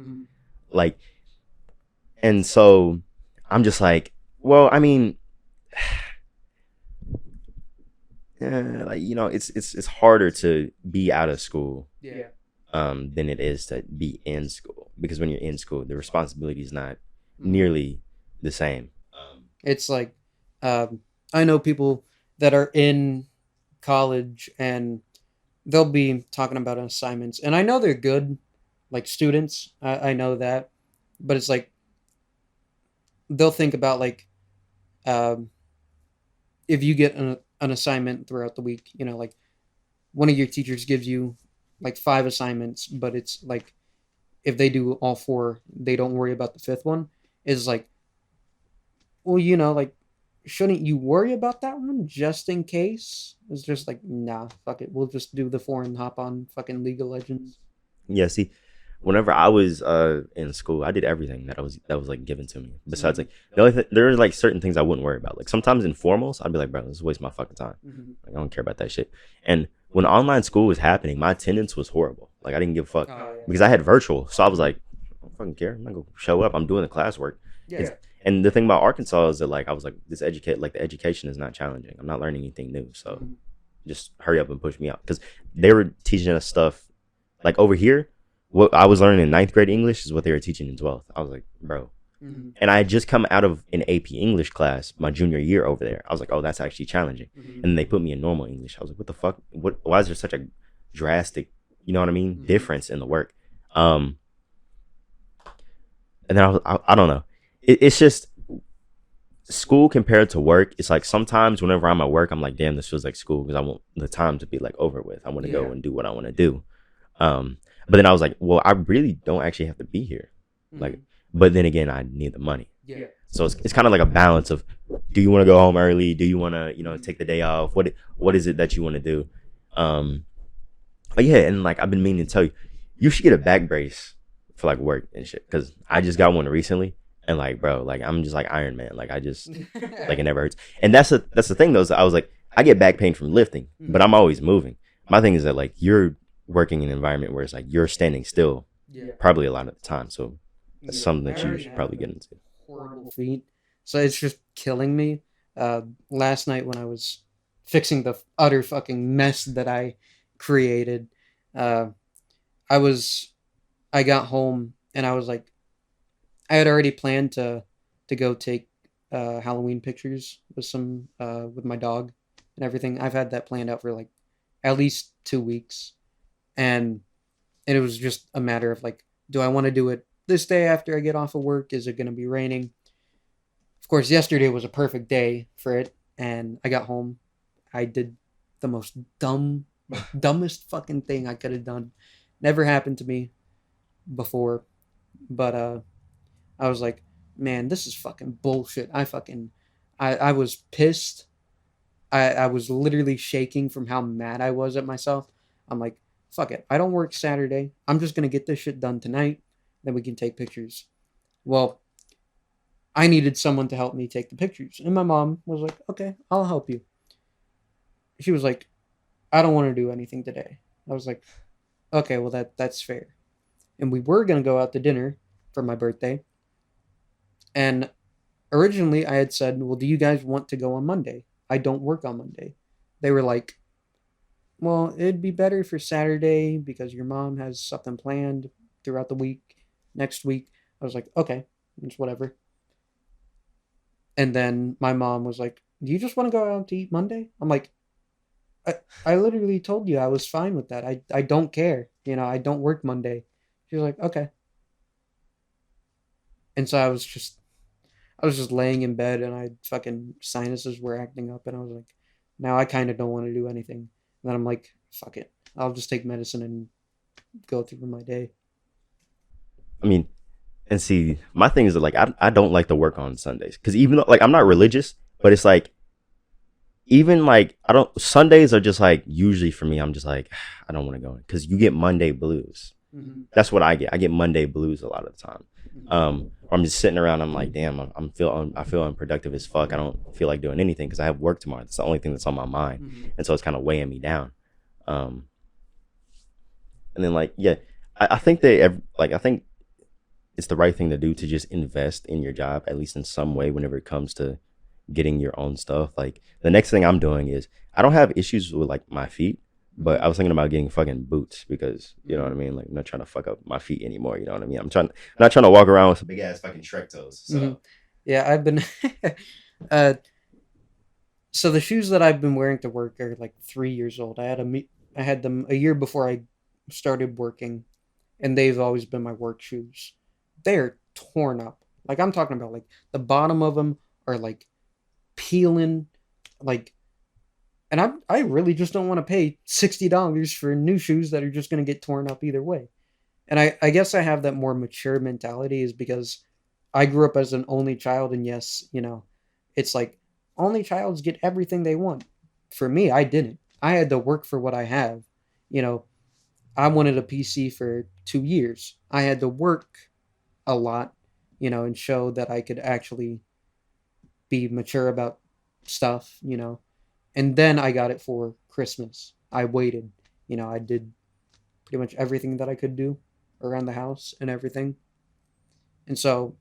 Like, and so I'm just like, well, I mean, like, it's harder to be out of school than it is to be in school, because when you're in school, the responsibility is not nearly the same. It's like, I know people that are in college and they'll be talking about assignments, and I know they're good, like students. I know that, but it's like they'll think about like, if you get an assignment throughout the week, like one of your teachers gives you like 5 assignments, but it's like if they do all 4, they don't worry about the 5th one. Is like, well, like, shouldn't you worry about that one just in case? It's just like, nah, fuck it. We'll just do the 4 and hop on fucking League of Legends. Yeah, see, whenever I was in school, I did everything that was like given to me. Besides, like, there are like certain things I wouldn't worry about. Like, sometimes in formals, I'd be like, bro, this is a waste of my fucking time. Like, I don't care about that shit. And when online school was happening, my attendance was horrible. Like, I didn't give a fuck because I had virtual. So I was like, I don't fucking care. I'm not gonna show up. I'm doing the classwork. And the thing about Arkansas is that, like, I was like, the education is not challenging. I'm not learning anything new. So just hurry up and push me out, because they were teaching us stuff like over here. What I was learning in 9th grade English is what they were teaching in 12th. I was like, bro. And I had just come out of an AP English class my junior year over there. I was like, oh, that's actually challenging. And then they put me in normal English. I was like, what the fuck? Why is there such a drastic, you know what I mean, Mm-hmm. difference in the work. Um, and then I don't know. It's just school compared to work. It's like sometimes whenever I'm at work, I'm like, damn, this feels like school because I want the time to be like over with. I want to go Yeah. and do what I want to do. But then I was like, well, I really don't actually have to be here. Like, Mm-hmm. but then again, I need the money. Yeah. So it's kind of like a balance of, do you want to go home early? Do you want to, Mm-hmm. take the day off? What is it that you want to do? Um, but yeah, and like I've been meaning to tell you, you should get a back brace for like work and shit. Cause I just got one recently, and like, bro, like I'm just like Iron Man. Like I just like it never hurts. And that's the thing though. Is I was like, I get back pain from lifting, but Mm-hmm. I'm always moving. My thing is that like you're working in an environment where it's like you're standing still Yeah. probably a lot of the time. So that's Yeah. something I that you already should have probably get into. horrible feet, so it's just killing me. Last night when I was fixing the utter fucking mess that I created, uh, I was I got home and I was like, I had already planned to go take Halloween pictures with some with my dog and everything. I've had that planned out for like at least 2 weeks, and it was just a matter of like, do I want to do it this day after I get off of work? Is it going to be raining? Of course, yesterday was a perfect day for it, and I got home. I did the most dumbest fucking thing I could have done. Never happened to me before, but I was like, man, this is fucking bullshit. I was pissed. I was literally shaking from how mad I was at myself. I'm like, fuck it. I don't work Saturday. I'm just gonna get this shit done tonight. Then we can take pictures. Well, I needed someone to help me take the pictures. And my mom was like, okay, I'll help you. She was like, I don't want to do anything today. I was like, okay, well that's fair. And we were gonna go out to dinner for my birthday. And originally I had said, well, do you guys want to go on Monday? I don't work on Monday. They were like, well, it'd be better for Saturday because your mom has something planned throughout the week, next week. I was like, okay, it's whatever. And then my mom was like, do you just want to go out to eat Monday? I'm like, I, I literally told you I was fine with that. I don't care. I don't work Monday. She was like, okay. And so I was just laying in bed and I fucking sinuses were acting up and I was like, now I kind of don't want to do anything. And then I'm like, fuck it. I'll just take medicine and go through my day. I mean, and see, my thing is that like I don't like to work on Sundays because even though like I'm not religious, but it's like even like I don't Sundays are just like usually for me I'm just like I don't want to go in because you get Monday blues. Mm-hmm. That's what I get. I get Monday blues a lot of the time. Mm-hmm. I'm just sitting around. I'm like, damn, I feel unproductive as fuck. I don't feel like doing anything because I have work tomorrow. That's the only thing that's on my mind, Mm-hmm. and so it's kind of weighing me down. Um, and then like yeah, I think I think it's the right thing to do to just invest in your job at least in some way whenever it comes to getting your own stuff. Like the next thing I'm doing is I don't have issues with like my feet, but Mm-hmm. I was thinking about getting fucking boots because you know what I Mm-hmm. mean. Like I'm not trying to fuck up my feet anymore. You know what I mean. I'm not trying to walk around with some big ass fucking Shrek toes. Mm-hmm. So Yeah, I've been. uh, so the shoes that I've been wearing to work are like 3 years old. I had them a year before I started working, and they've always been my work shoes. They're torn up. Like I'm talking about, like the bottom of them are like peeling, like. And I really just don't want to pay $60 for new shoes that are just gonna get torn up either way. And I guess I have that more mature mentality is because I grew up as an only child, and yes, it's like only childs get everything they want. For me, I didn't. I had to work for what I have. You know, I wanted a PC for 2 years. I had to work a lot, and show that I could actually be mature about stuff. And then I got it for Christmas. I waited. I did pretty much everything that I could do around the house and everything. And so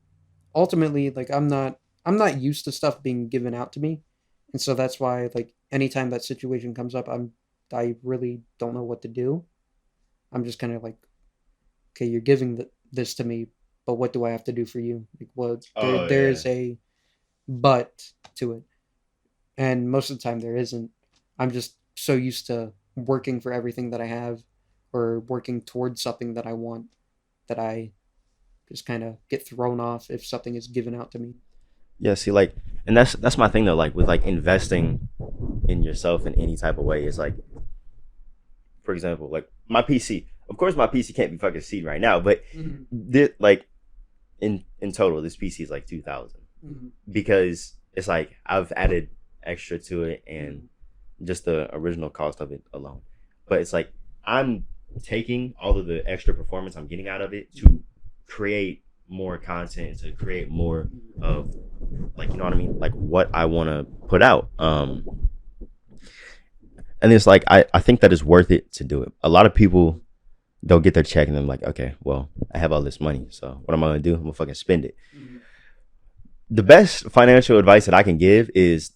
ultimately, like I'm not used to stuff being given out to me. And so that's why, like, anytime that situation comes up, I really don't know what to do. I'm just kind of like, okay, you're giving this to me, but what do I have to do for you? Like, well, there oh there yeah, is a but to it, and most of the time there isn't. I'm just so used to working for everything that I have, or working towards something that I want, that I just kind of get thrown off if something is given out to me. Yeah, see, like, and that's my thing though. Like with like investing in yourself in any type of way is like, for example, like my PC. Of course, my PC can't be fucking seen right now, but Mm-hmm. like in total, this PC is like 2,000 Mm-hmm. because it's like I've added extra to it Mm-hmm. and just the original cost of it alone. But it's like I'm taking all of the extra performance I'm getting out of it to create more content, to create more of, like, you know what I mean, like what I want to put out. And it's like I think that is worth it to do it. A lot of people, they'll get their check and they're like, okay, well, I have all this money, so what am I gonna do? I'm gonna fucking spend it. Mm-hmm. The best financial advice that I can give is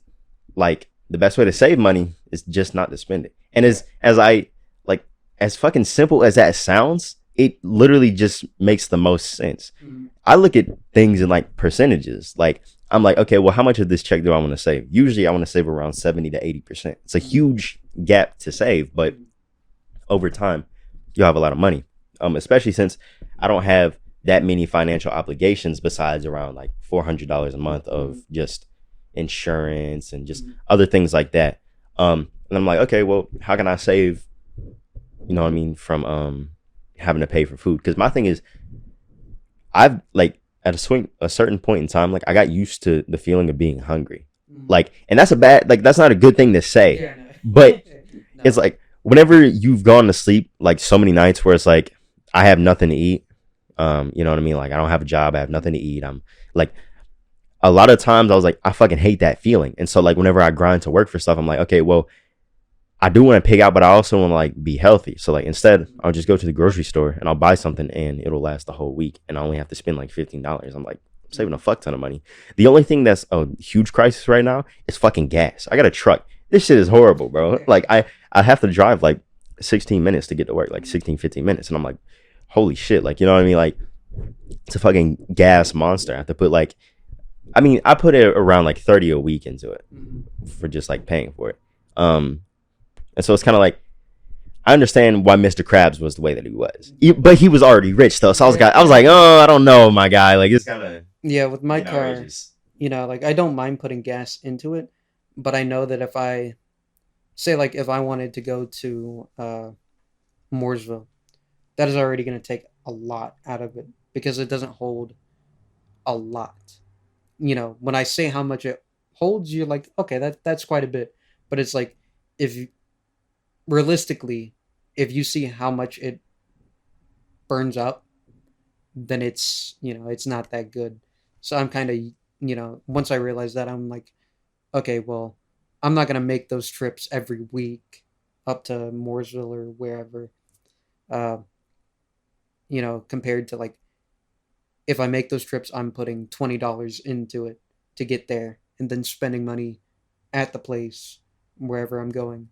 like the best way to save money is just not to spend it. And as I like, as fucking simple as that sounds, it literally just makes the most sense. Mm-hmm. I look at things in like percentages. Like I'm like, okay, well, how much of this check do I want to save? Usually I want to save around 70 to 80%. It's a huge gap to save, but over time you'll have a lot of money. Especially since I don't have that many financial obligations besides around like $400 a month of just insurance and just other things like that. And I'm like, okay, well, how can I save, you know what I mean, from having to pay for food? Because my thing is, I've like at a certain point in time, like I got used to the feeling of being hungry. Mm-hmm. Like, and that's a bad, like that's not a good thing to say. Yeah, no. But No. it's like whenever you've gone to sleep like so many nights where it's like I have nothing to eat, you know what I mean? Like I don't have a job, I have nothing to eat. I'm like, a lot of times I was like, I fucking hate that feeling. And so like whenever I grind to work for stuff, I'm like, okay, well, I do want to pig out, but I also want to like be healthy. So like instead, I'll just go to the grocery store and I'll buy something and it'll last the whole week, and I only have to spend like $15. I'm like, I'm saving a fuck ton of money. The only thing that's a huge crisis right now is fucking gas. I got a truck. This shit is horrible, bro. Like I have to drive like 16 minutes to get to work, like 16, 15 minutes, and I'm like, holy shit, like, you know what I mean? Like it's a fucking gas monster. I have to put like, I mean, I put it around like 30 a week into it for just like paying for it. And so it's kind of like, I understand why Mr. Krabs was the way that he was, but he was already rich though. So I was like, oh, I don't know, my guy. Like it's kind of, Yeah, with my car, outrageous. like I don't mind putting gas into it, but I know that if I say like if I wanted to go to Mooresville, that is already going to take a lot out of it because it doesn't hold a lot. When I say how much it holds, you're like, okay, that's quite a bit. But it's like, if you, realistically, if you see how much it burns up, then it's not that good. So I'm kind of, once I realize that, I'm like, okay, well, I'm not gonna make those trips every week up to Mooresville or wherever. Uh, compared to like if I make those trips, I'm putting $20 into it to get there, and then spending money at the place wherever I'm going,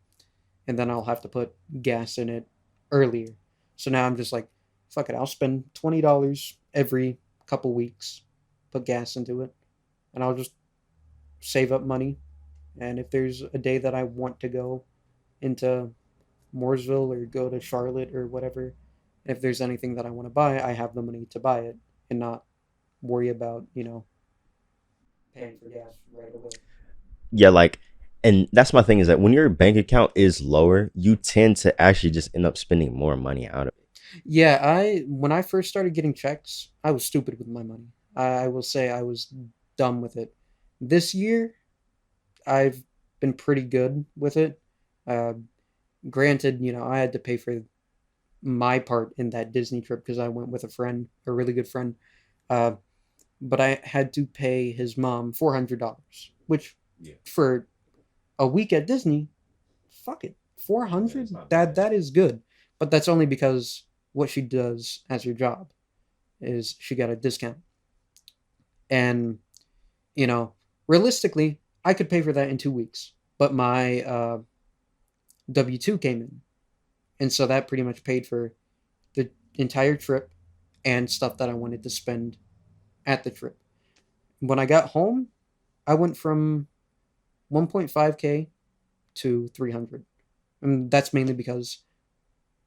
and then I'll have to put gas in it earlier. So now I'm just like, fuck it, I'll spend $20 every couple weeks, put gas into it, and I'll just save up money. And if there's a day that I want to go into Mooresville or go to Charlotte or whatever, if there's anything that I want to buy, I have the money to buy it and not worry about, paying for gas right away. Yeah, like, and that's my thing is that when your bank account is lower, you tend to actually just end up spending more money out of it. Yeah, I when I first started getting checks, I was stupid with my money. I will say I was dumb with it. This year, I've been pretty good with it. Uh, Granted, I had to pay for my part in that Disney trip because I went with a friend, a really good friend. Uh, but I had to pay his mom $400, which Yeah. for a week at Disney, fuck it, four Yeah, it's hundred. not That bad. that is good, but that's only because what she does as her job is she got a discount, and you know, realistically, I could pay for that in 2 weeks, but my W-2 came in, and so that pretty much paid for the entire trip and stuff that I wanted to spend at the trip. When I got home, I went from 1.5K to 300. And that's mainly because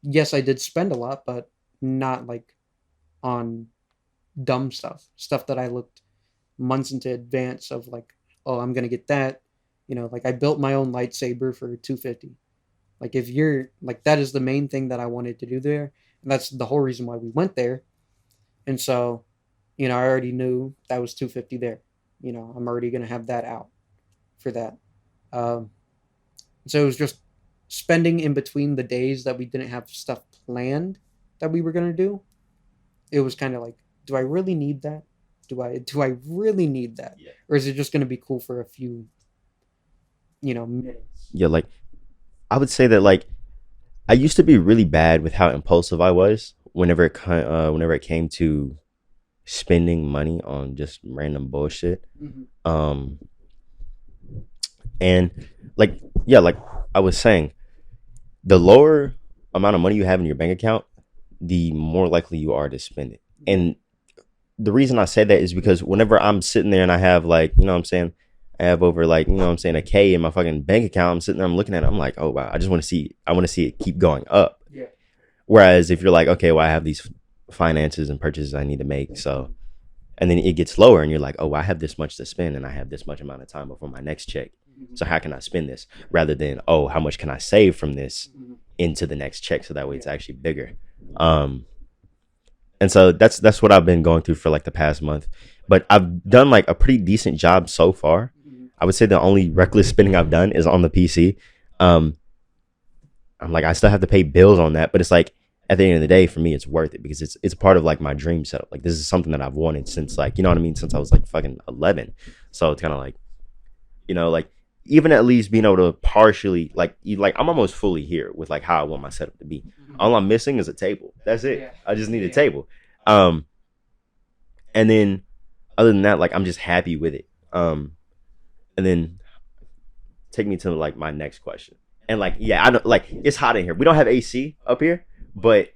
yes, I did spend a lot, but not like on dumb stuff that I looked months into advance of, like, oh, I'm gonna get that. Like I built my own lightsaber for 250. Like if you're like that is the main thing that I wanted to do there, and that's the whole reason why we went there. And so, I already knew that was 250 there. I'm already gonna have that out for that. Um, so it was just spending in between the days that we didn't have stuff planned that we were gonna do. It was kind of like, do I really need that? Do I really need that, Yeah. or is it just gonna be cool for a few minutes? Yeah, like I would say that like I used to be really bad with how impulsive I was whenever it came to spending money on just random bullshit. Mm-hmm. Um, and like yeah, like I was saying, the lower amount of money you have in your bank account, the more likely you are to spend it. And the reason I say that is because whenever I'm sitting there and I have like, you know what I'm saying, I have over like, you know what I'm saying, a K in my fucking bank account, I'm sitting there, I'm looking at it, I'm like, oh wow, I want to see it keep going up. Yeah. Whereas if you're like, okay, well, I have these finances and purchases I need to make, so and then it gets lower and you're like, oh, I have this much to spend and I have this much amount of time before my next check. So how can I spend this? Rather than, oh, how much can I save from this into the next check so that way it's actually bigger. Um and so that's what I've been going through for like the past month. But I've done like a pretty decent job so far. I would say the only reckless spending I've done is on the PC. Um I'm like I still have to pay bills on that, but it's like at the end of the day, for me, it's worth it because it's part of like my dream setup. Like this is something that I've wanted since like, you know what I mean, since I was like fucking 11. So it's kind of like, like even at least being able to partially like I'm almost fully here with like how I want my setup to be. All I'm missing is a table. That's it. Yeah. I just need a table. Um, and then other than that, like I'm just happy with it. And then take me to like my next question. And like, yeah, I know like it's hot in here. We don't have AC up here, but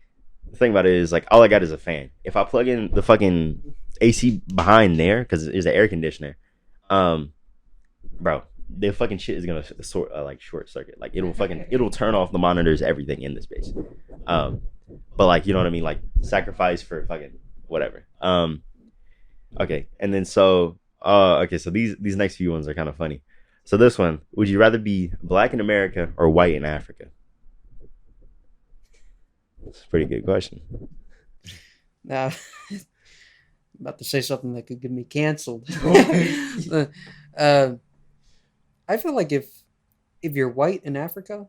the thing about it is like all I got is a fan. If I plug in the fucking AC behind there, because it's an air conditioner, bro, the fucking shit is gonna like short circuit. Like it'll turn off the monitors, everything in this space. But like you know what I mean, like sacrifice for fucking whatever. Okay, and then so okay, so these next few ones are kind of funny. So this one, would you rather be black in America or white in Africa? It's a pretty good question. Now, about to say something that could get me canceled. uh, I feel like if you're white in Africa,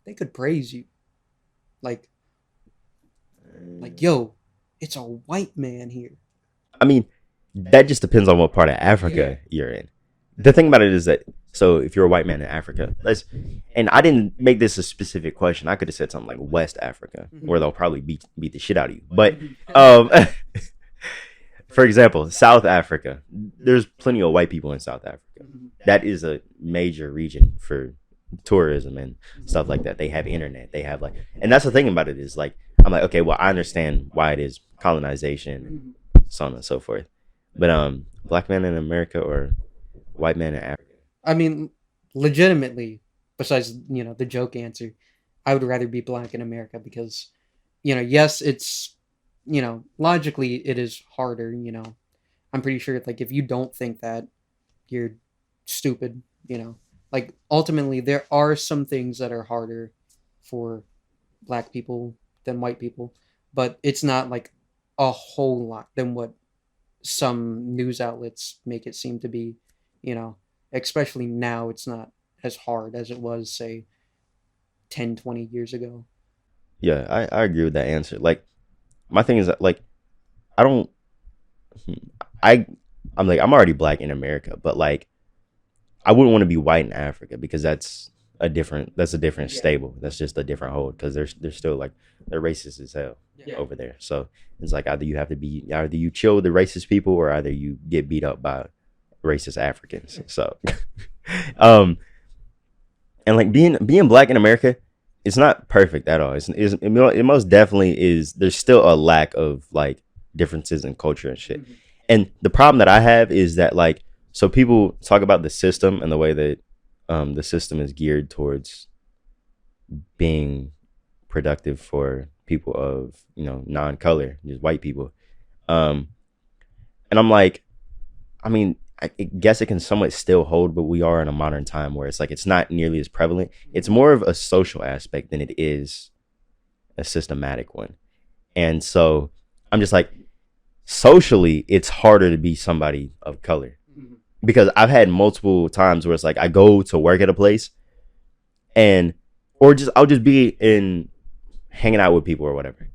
they could praise you, like yo, it's a white man here. I mean, that just depends on what part of Africa you're in. The thing about it is that so if you're a white man in Africa, and I didn't make this a specific question. I could have said something like West Africa, where they'll probably beat the shit out of you. But for example, South Africa, there's plenty of white people in South Africa. That is a major region for tourism and stuff like that. They have internet. They have like, and that's the thing about it is like, I'm like, okay, well, I understand why it is colonization, so on and so forth. But black man in America or white man in Africa? I mean, legitimately, besides the joke answer, I would rather be black in America because, yes, it's logically it is harder. I'm pretty sure like if you don't think that, you're stupid. Like ultimately there are some things that are harder for black people than white people, but it's not like a whole lot than what some news outlets make it seem to be. you know Especially now, it's not as hard as it was, say, 10, 20 years ago. Yeah, I agree with that answer. Like my thing is that like I don't I I'm like I'm already black in America, but like I wouldn't want to be white in Africa because that's a different stable. That's just a different hold because they're still like they're racist as hell over there. So it's like either you chill with the racist people or either you get beat up by racist Africans. So um and like being black in America, it's not perfect at all. It most definitely is. There's still a lack of like differences in culture and shit. And the problem that I have is that like so people talk about the system and the way that the system is geared towards being productive for people of, you know, non-color, just white people. Um, and I'm like, I mean, I guess it can somewhat still hold, but we are in a modern time where it's like it's not nearly as prevalent. It's more of a social aspect than it is a systematic one. And so I'm just like, socially, it's harder to be somebody of color because I've had multiple times where it's like I go to work at a place and or just I'll just be in hanging out with people or whatever.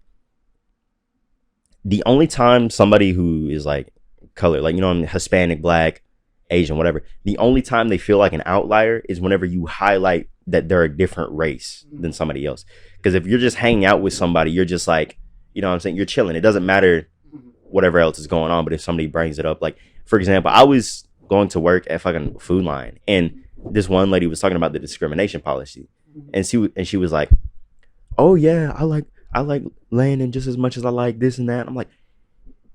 The only time somebody who is like color, like, you know, I'm Hispanic, black, Asian, whatever, the only time they feel like an outlier is whenever you highlight that they're a different race than somebody else. Because if you're just hanging out with somebody, you're just like, you know what I'm saying? You're chilling. It doesn't matter whatever else is going on. But if somebody brings it up, like, for example, I was going to work at fucking Food Line and this one lady was talking about the discrimination policy. And she was like, oh yeah, I like Landon just as much as I like this and that. I'm like,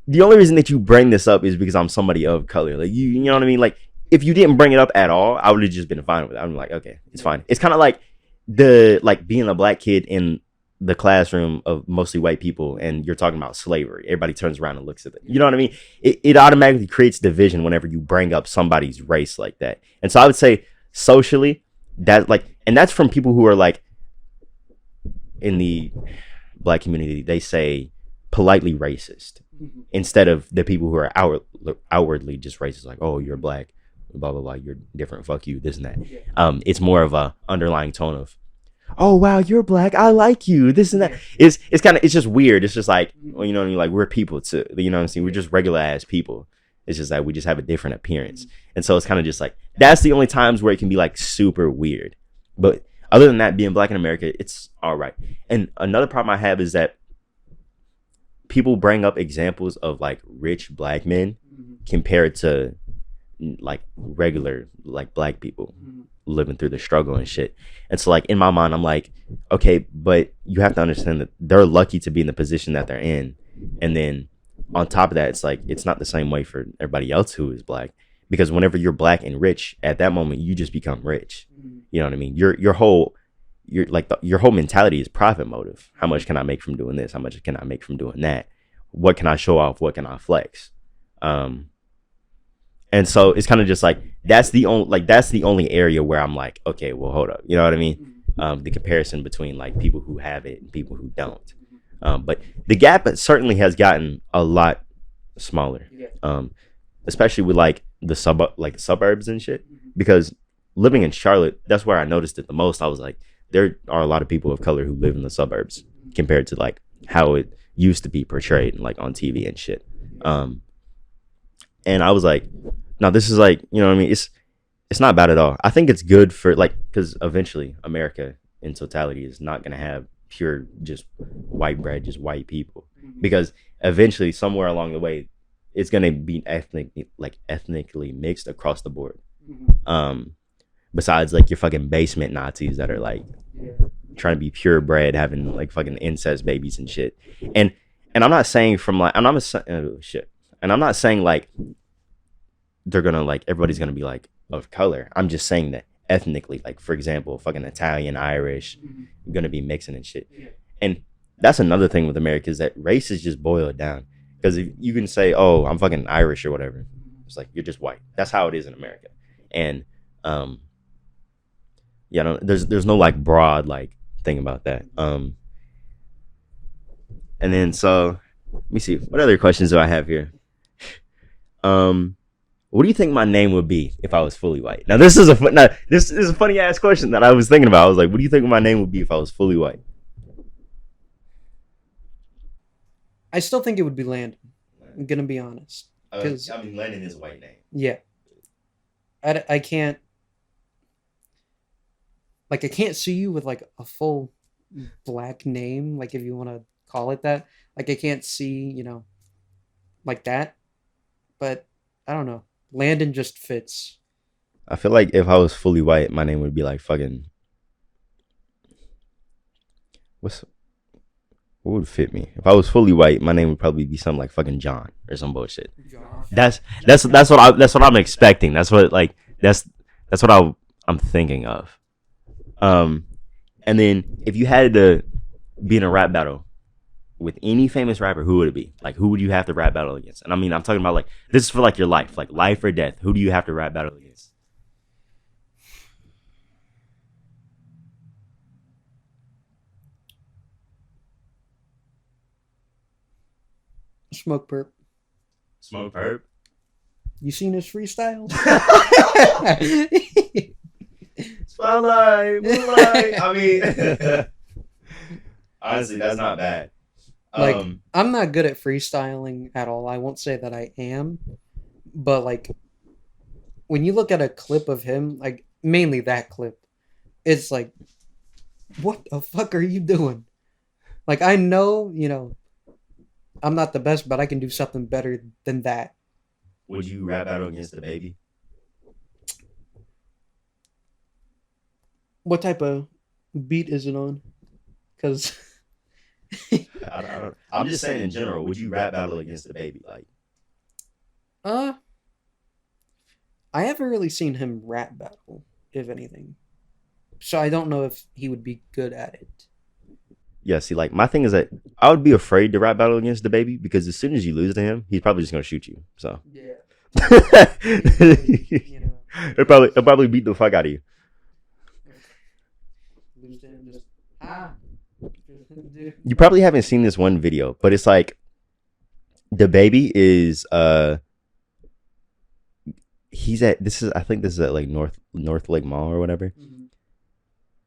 the only reason that you bring this up is because I'm somebody of color. Like, you know what I mean? Like, if you didn't bring it up at all, I would have just been fine with it. I'm like, okay, it's fine. It's kind of like being a black kid in the classroom of mostly white people and you're talking about slavery. Everybody turns around and looks at it. You know what I mean? It automatically creates division whenever you bring up somebody's race like that. And so I would say socially, that like, and that's from people who are like in the black community, they say politely racist instead of the people who are outwardly just racist, like, oh, you're black, blah blah blah, you're different, fuck you, this and that. It's more of a underlying tone of, oh wow, you're black, I like you, this and that. It's kind of, it's just weird. It's just like, well, you know what I mean, like we're people too, you know what I'm saying, we're just regular ass people. It's just that we just have a different appearance. And so it's kind of just like, that's the only times where it can be like super weird. But other than that, being black in America, it's all right. And another problem I have is that people bring up examples of like rich black men compared to like regular like black people living through the struggle and shit. And so like in my mind, I'm like, okay, but you have to understand that they're lucky to be in the position that they're in. And then on top of that, it's like, it's not the same way for everybody else who is black, because whenever you're black and rich, at that moment, you just become rich. You know what I mean? Your whole mentality is profit motive. How much can I make from doing this? How much can I make from doing that? What can I show off? What can I flex? And so it's kind of just like, that's the only area where I'm like, okay, well, hold up. You know what I mean? The comparison between like people who have it and people who don't. But the gap certainly has gotten a lot smaller, especially with like the suburbs and shit. Because living in Charlotte, that's where I noticed it the most. I was like, there are a lot of people of color who live in the suburbs compared to like how it used to be portrayed like on TV and shit. And I was like, no, this is like, you know what I mean? It's not bad at all. I think it's good for like, because eventually America in totality is not going to have pure just white bread, just white people, because eventually somewhere along the way it's going to be ethnically mixed across the board. Besides like your fucking basement Nazis that are like trying to be purebred, having like fucking incest babies and shit. And I'm not saying from like, I'm not saying like they're gonna like, everybody's gonna be like of color. I'm just saying that ethnically, like for example, fucking Italian, Irish, gonna be mixing and shit. And that's another thing with America, is that race is just boiled down. Because if you can say, oh, I'm fucking Irish or whatever, it's like you're just white. That's how it is in America. And yeah, no, there's no like broad like thing about that. And then so let me see, what other questions do I have here? What do you think my name would be if I was fully white? Now this is a funny ass question that I was thinking about. I was like, what do you think my name would be if I was fully white? I still think it would be Landon. I'm gonna be honest. I mean, Landon is a white name. Yeah. I can't see you with like a full black name, like if you want to call it that. Like I can't see, you know, like that. But I don't know. Landon just fits. I feel like if I was fully white, my name would be like fucking, what would fit me? If I was fully white, my name would probably be something like fucking John or some bullshit. That's what I'm expecting. That's what I'm thinking of. And then if you had to be in a rap battle with any famous rapper, who would it be? Like, who would you have to rap battle against? And I mean, I'm talking about like this is for like your life, like life or death. Who do you have to rap battle against? Smoke perp. Smoke Perp. You seen his freestyle? Spotlight, moonlight. I mean, honestly, that's not bad. Like, I'm not good at freestyling at all. I won't say that I am, but like when you look at a clip of him, like mainly that clip, it's like, what the fuck are you doing? Like, I know, I'm not the best, but I can do something better than that. Would you rap battle against the baby? What type of beat is it on? Because I'm just saying in general. Would you rap battle against the baby? Like, uh, I haven't really seen him rap battle, if anything. So I don't know if he would be good at it. yeah. See, like my thing is that I would be afraid to rap battle against the baby because as soon as you lose to him, he's probably just gonna shoot you. So Yeah. he'll probably beat the fuck out of you. Lose to him, just ah. You probably haven't seen this one video, but it's like the baby is he's at I think this is at like North Lake Mall or whatever. Mhm.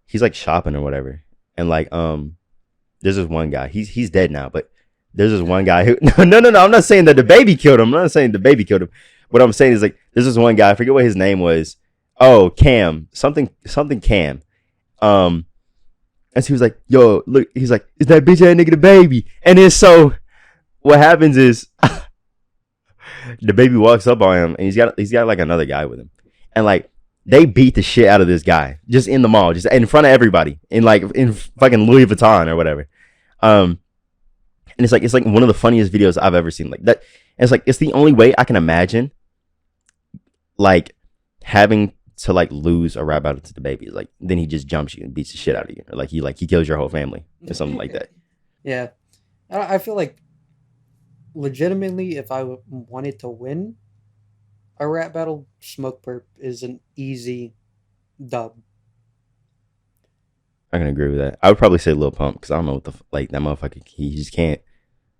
He's like shopping or whatever. And like there's this one guy. He's dead now, but there's this one guy who no, I'm not saying that the baby killed him. I'm not saying the baby killed him. What I'm saying is like there's this one guy, I forget what his name was. Oh, Cam. Something Cam. And so he was like, yo, look, he's like, is that bitch ass nigga the baby? And then so what happens is the baby walks up on him and he's got like another guy with him. And like they beat the shit out of this guy just in the mall, just in front of everybody, in fucking Louis Vuitton or whatever. And it's like one of the funniest videos I've ever seen. Like that, it's the only way I can imagine like having to like lose a rap battle to the baby. Like then he just jumps you and beats the shit out of you, or like he kills your whole family or something like that. Yeah, I feel like legitimately, if I wanted to win a rap battle, Smoke Perp is an easy dub. I can agree with that. I would probably say Lil Pump because I don't know what like that motherfucker. He just can't.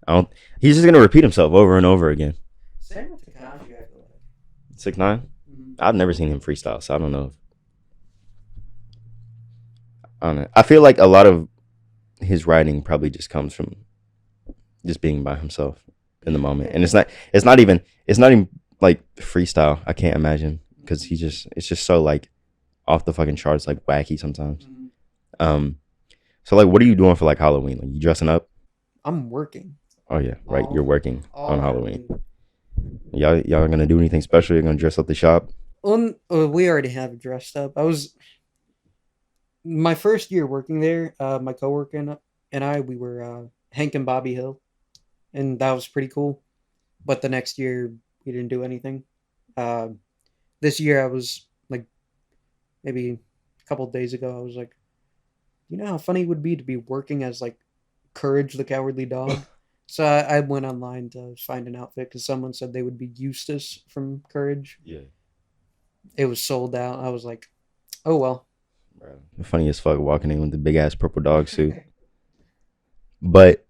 I don't. He's just gonna repeat himself over and over again. Same with Takashi, I feel like. 6ix9ine. I've never seen him freestyle, so I don't know. I don't know. I feel like a lot of his writing probably just comes from just being by himself in the moment, and it's not even like freestyle. I can't imagine because it's just so like off the fucking charts, like wacky sometimes. So like, what are you doing for like Halloween? Like, you dressing up? I'm working. Oh yeah, right. You're working on Halloween. Halloween. Y'all gonna do anything special? You're gonna dress up the shop? We already have dressed up. I was my first year working there. My coworker and I, we were Hank and Bobby Hill, and that was pretty cool. But the next year, we didn't do anything. Uh, this year, I was like, maybe a couple of days ago, I was like, you know how funny it would be to be working as like Courage the Cowardly Dog. So I went online to find an outfit because someone said they would be Eustace from Courage. Yeah. It was sold out. I was like, oh well. Bro, funny as fuck walking in with the big ass purple dog suit. But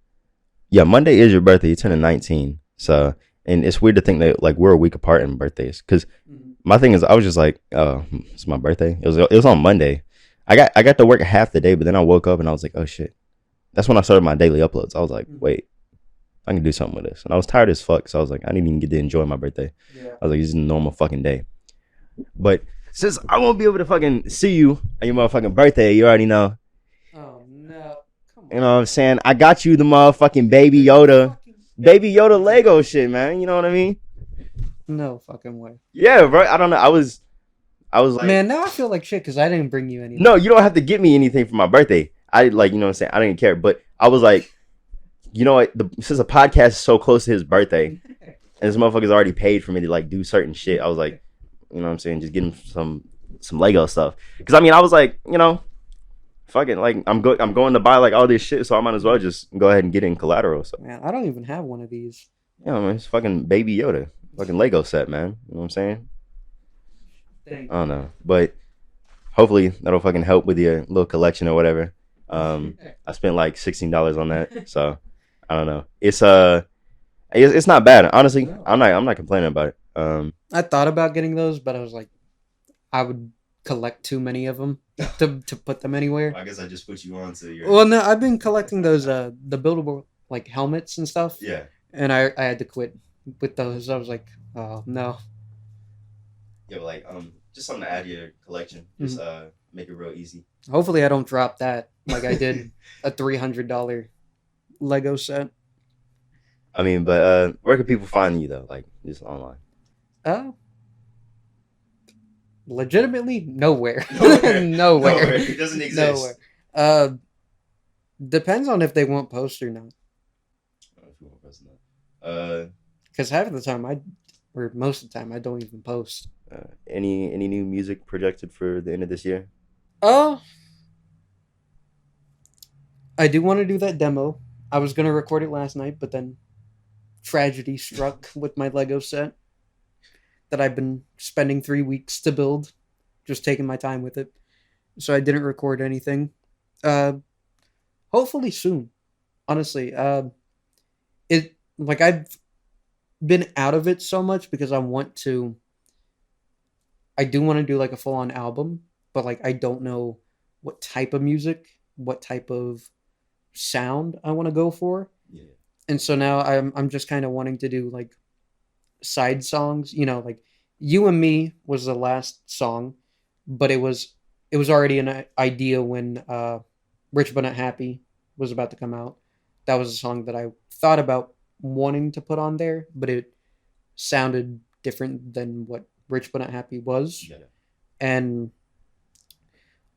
yeah, Monday is your birthday. You're turning 19. So, and it's weird to think that like we're a week apart in birthdays. Because my thing is, I was just like, oh, it's my birthday. It was on Monday. I got to work half the day, but then I woke up and I was like, oh shit. That's when I started my daily uploads. I was like, wait, I can do something with this. And I was tired as fuck, so I was like, I didn't even get to enjoy my birthday. Yeah. I was like, this is a normal fucking day. But since I won't be able to fucking see you on your motherfucking birthday, you already know. Oh no. Come on. You know what I'm saying? I got you the motherfucking Baby Yoda Lego shit, man. You know what I mean? No fucking way. Yeah, bro. I don't know. I was like, man, now I feel like shit because I didn't bring you anything. No, you don't have to get me anything for my birthday. I like, you know what I'm saying? I didn't care. But I was like, you know what? Since the podcast is so close to his birthday, and this motherfucker's already paid for me to like do certain shit, I was like, you know what I'm saying? Just get him some Lego stuff. Because I mean, I was like, you know, fucking like I'm going to buy like all this shit, so I might as well just go ahead and get in collateral. So Man, I don't even have one of these. yeah, man, it's fucking Baby Yoda, fucking Lego set, man. You know what I'm saying? Thank I don't know, but hopefully that'll fucking help with your little collection or whatever. you. I spent like $16 on that, so I don't know. It's not bad, honestly. No. I'm not complaining about it. I thought about getting those, but I was like, I would collect too many of them to put them anywhere. I guess I just put you on to your Well, no, I've been collecting those the buildable like helmets and stuff, yeah. and I had to quit with those. I was like, oh no. Yeah, but like just something to add to your collection. Just make it real easy. Hopefully, I don't drop that like I did a $300 Lego set. I mean, but where can people find you though? Like just online. Uh, Legitimately nowhere. Nowhere. Nowhere. It doesn't exist. Nowhere. Uh, Depends on if they want post or not. If you want press that. Because half of the time or most of the time, I don't even post. Any new music projected for the end of this year? Uh, I do want to do that demo. I was gonna record it last night, but then tragedy struck with my Lego set that I've been spending 3 weeks to build, just taking my time with it. So I didn't record anything. Uh, Hopefully soon. Honestly, it like I've been out of it so much because I do want to do like a full on album, but like I don't know what type of music, what type of sound I want to go for. Yeah. And so now I'm just kind of wanting to do like side songs, like You and Me was the last song, but it was already an idea when Rich But Not Happy was about to come out. That was a song that I thought about wanting to put on there, but it sounded different than what Rich But Not Happy was. Yeah. And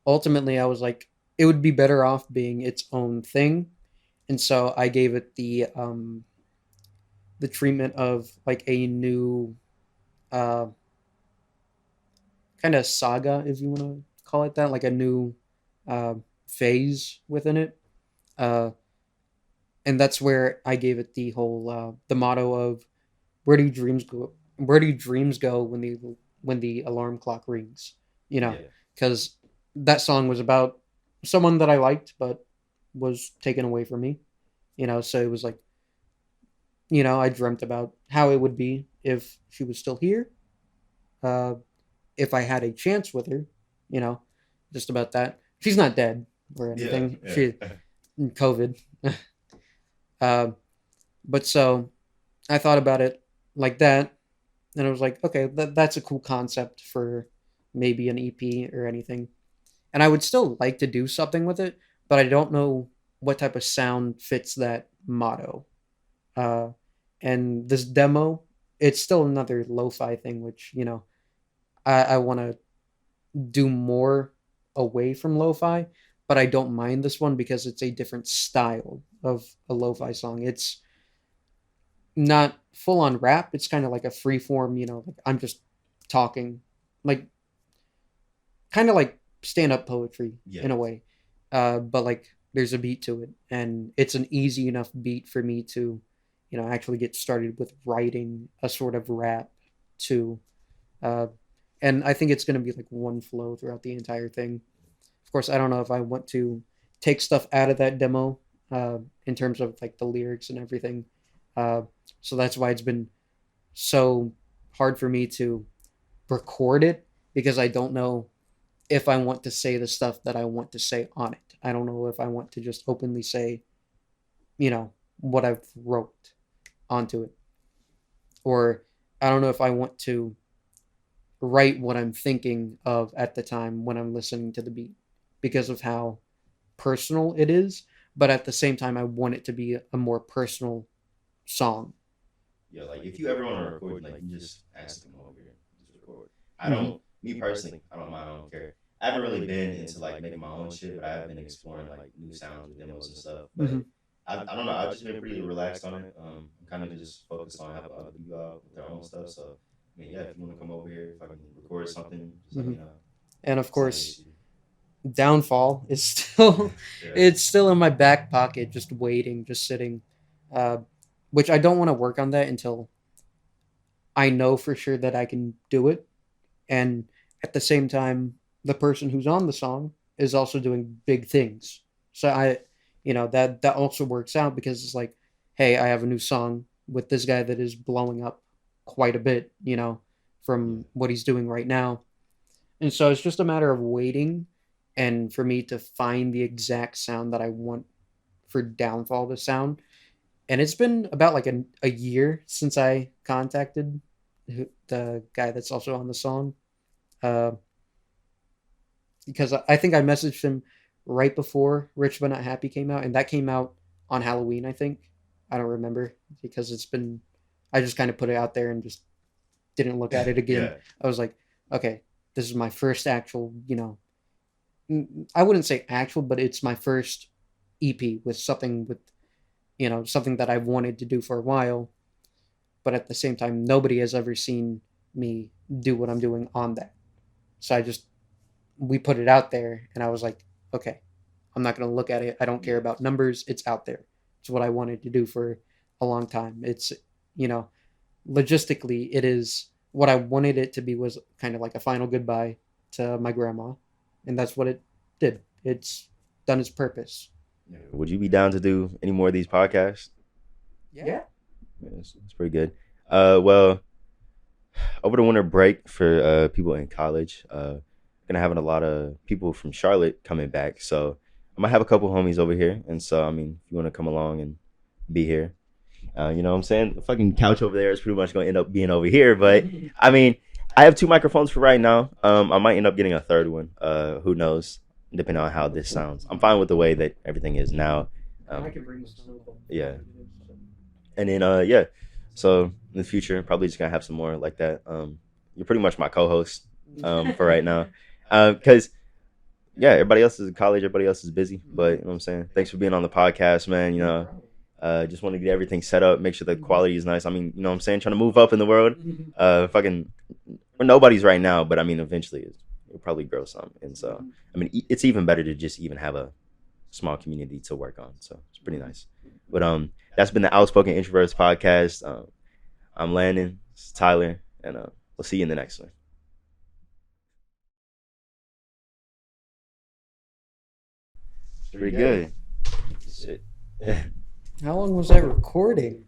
ultimately I was like, it would be better off being its own thing. And so I gave it the treatment of like a new uh kind of saga, if you want to call it that, like a new uh phase within it. Uh and that's where I gave it the motto of where do dreams go when the alarm clock rings, you know, Yeah. because that song was about someone that I liked but was taken away from me, so it was like, I dreamt about how it would be if she was still here, uh if I had a chance with her, you know just about that. She's not dead or Yeah. anything. Yeah. She COVID. uh, but so I thought about it like that, and I was like, okay, that's a cool concept for maybe an EP or anything. And I would still like to do something with it, but I don't know what type of sound fits that motto. Uh, and this demo, it's still another lo-fi thing, which I want to do more away from lo-fi, but I don't mind this one because it's a different style of a lo-fi song. It's not full on rap. It's kind of like a free form, like I'm just talking, like kind of like stand up poetry Yeah. in a way. But like there's a beat to it, and it's an easy enough beat for me to, actually get started with writing a sort of rap to. Uh, and I think it's going to be like one flow throughout the entire thing. Of course, I don't know if I want to take stuff out of that demo in terms of like the lyrics and everything. Uh, so that's why it's been so hard for me to record it, because I don't know if I want to say the stuff that I want to say on it. I don't know if I want to just openly say, what I've wrote onto it. Or I don't know if I want to write what I'm thinking of at the time when I'm listening to the beat, because of how personal it is. But at the same time, I want it to be a more personal song. Yeah, like if you ever want to record, like you just ask them over here, just record. I Mhm. don't, me personally, I don't mind, I don't care. I haven't really been into like making my own shit, but I have been exploring like new sounds and demos and stuff. But Mhm. I don't know, I've just been pretty relaxed on it. I'm kind of just focused on helping other people out with their own stuff. So, I mean, yeah, if you want to come over here, if I can record something, just let me Mhm. know. And of It's not an course, issue. Downfall is still Yeah. it's still in my back pocket, just waiting, just sitting. Uh, which I don't want to work on that until I know for sure that I can do it. And at the same time, the person who's on the song is also doing big things. So that also works out because it's like, hey, I have a new song with this guy that is blowing up quite a bit, Yeah. from what he's doing right now. And so it's just a matter of waiting and for me to find the exact sound that I want for Downfall to sound. And it's been about like a year since I contacted the guy that's also on the song. Uh, because I think I messaged him right before Rich But Not Happy came out, and that came out on Halloween, I think. I don't remember because I just kind of put it out there and just didn't look at it again. Yeah. I was like, okay, this is my first actual, I wouldn't say actual, but it's my first EP with something that I've wanted to do for a while. But at the same time, nobody has ever seen me do what I'm doing on that. So we put it out there, and I was like, okay, I'm not going to look at it. I don't care Yeah. about numbers. It's out there. It's what I wanted to do for a long time. It's, you know, logistically, it is what I wanted it to be, was kind of like a final goodbye to my grandma. And that's what it did. It's done its purpose. Yeah. Would you be down to do any more of these podcasts? Yeah. Yeah, it's pretty good. Well, over the winter break for people in college, gonna having a lot of people from Charlotte coming back. So I might have a couple homies over here, and so I mean, if you want to come along and be here, you know what I'm saying? The fucking couch over there is pretty much gonna end up being over here. But I mean, I have two microphones for right now. I might end up getting a third one. Who knows? Depending on how this sounds. I'm fine with the way that everything is now. I Um, can bring the snow ball. yeah, and then yeah. So in the future, probably just gonna have some more like that. You're pretty much my co-host for right now, because yeah, everybody else is in college, everybody else is busy. But you know what I'm saying? Thanks for being on the podcast, man. Just want to get everything set up, make sure the quality is nice. I mean, you know what I'm saying? Trying to move up in the world. Fucking, we're nobodies right now, but I mean, eventually it'll probably grow some. And so, I mean, it's even better to just even have a small community to work on. So it's pretty nice. But that's been the Outspoken Introverts podcast. I'm Landon, it's Tyler, and we'll see you in the next one. Pretty good. Shit. How long was I recording?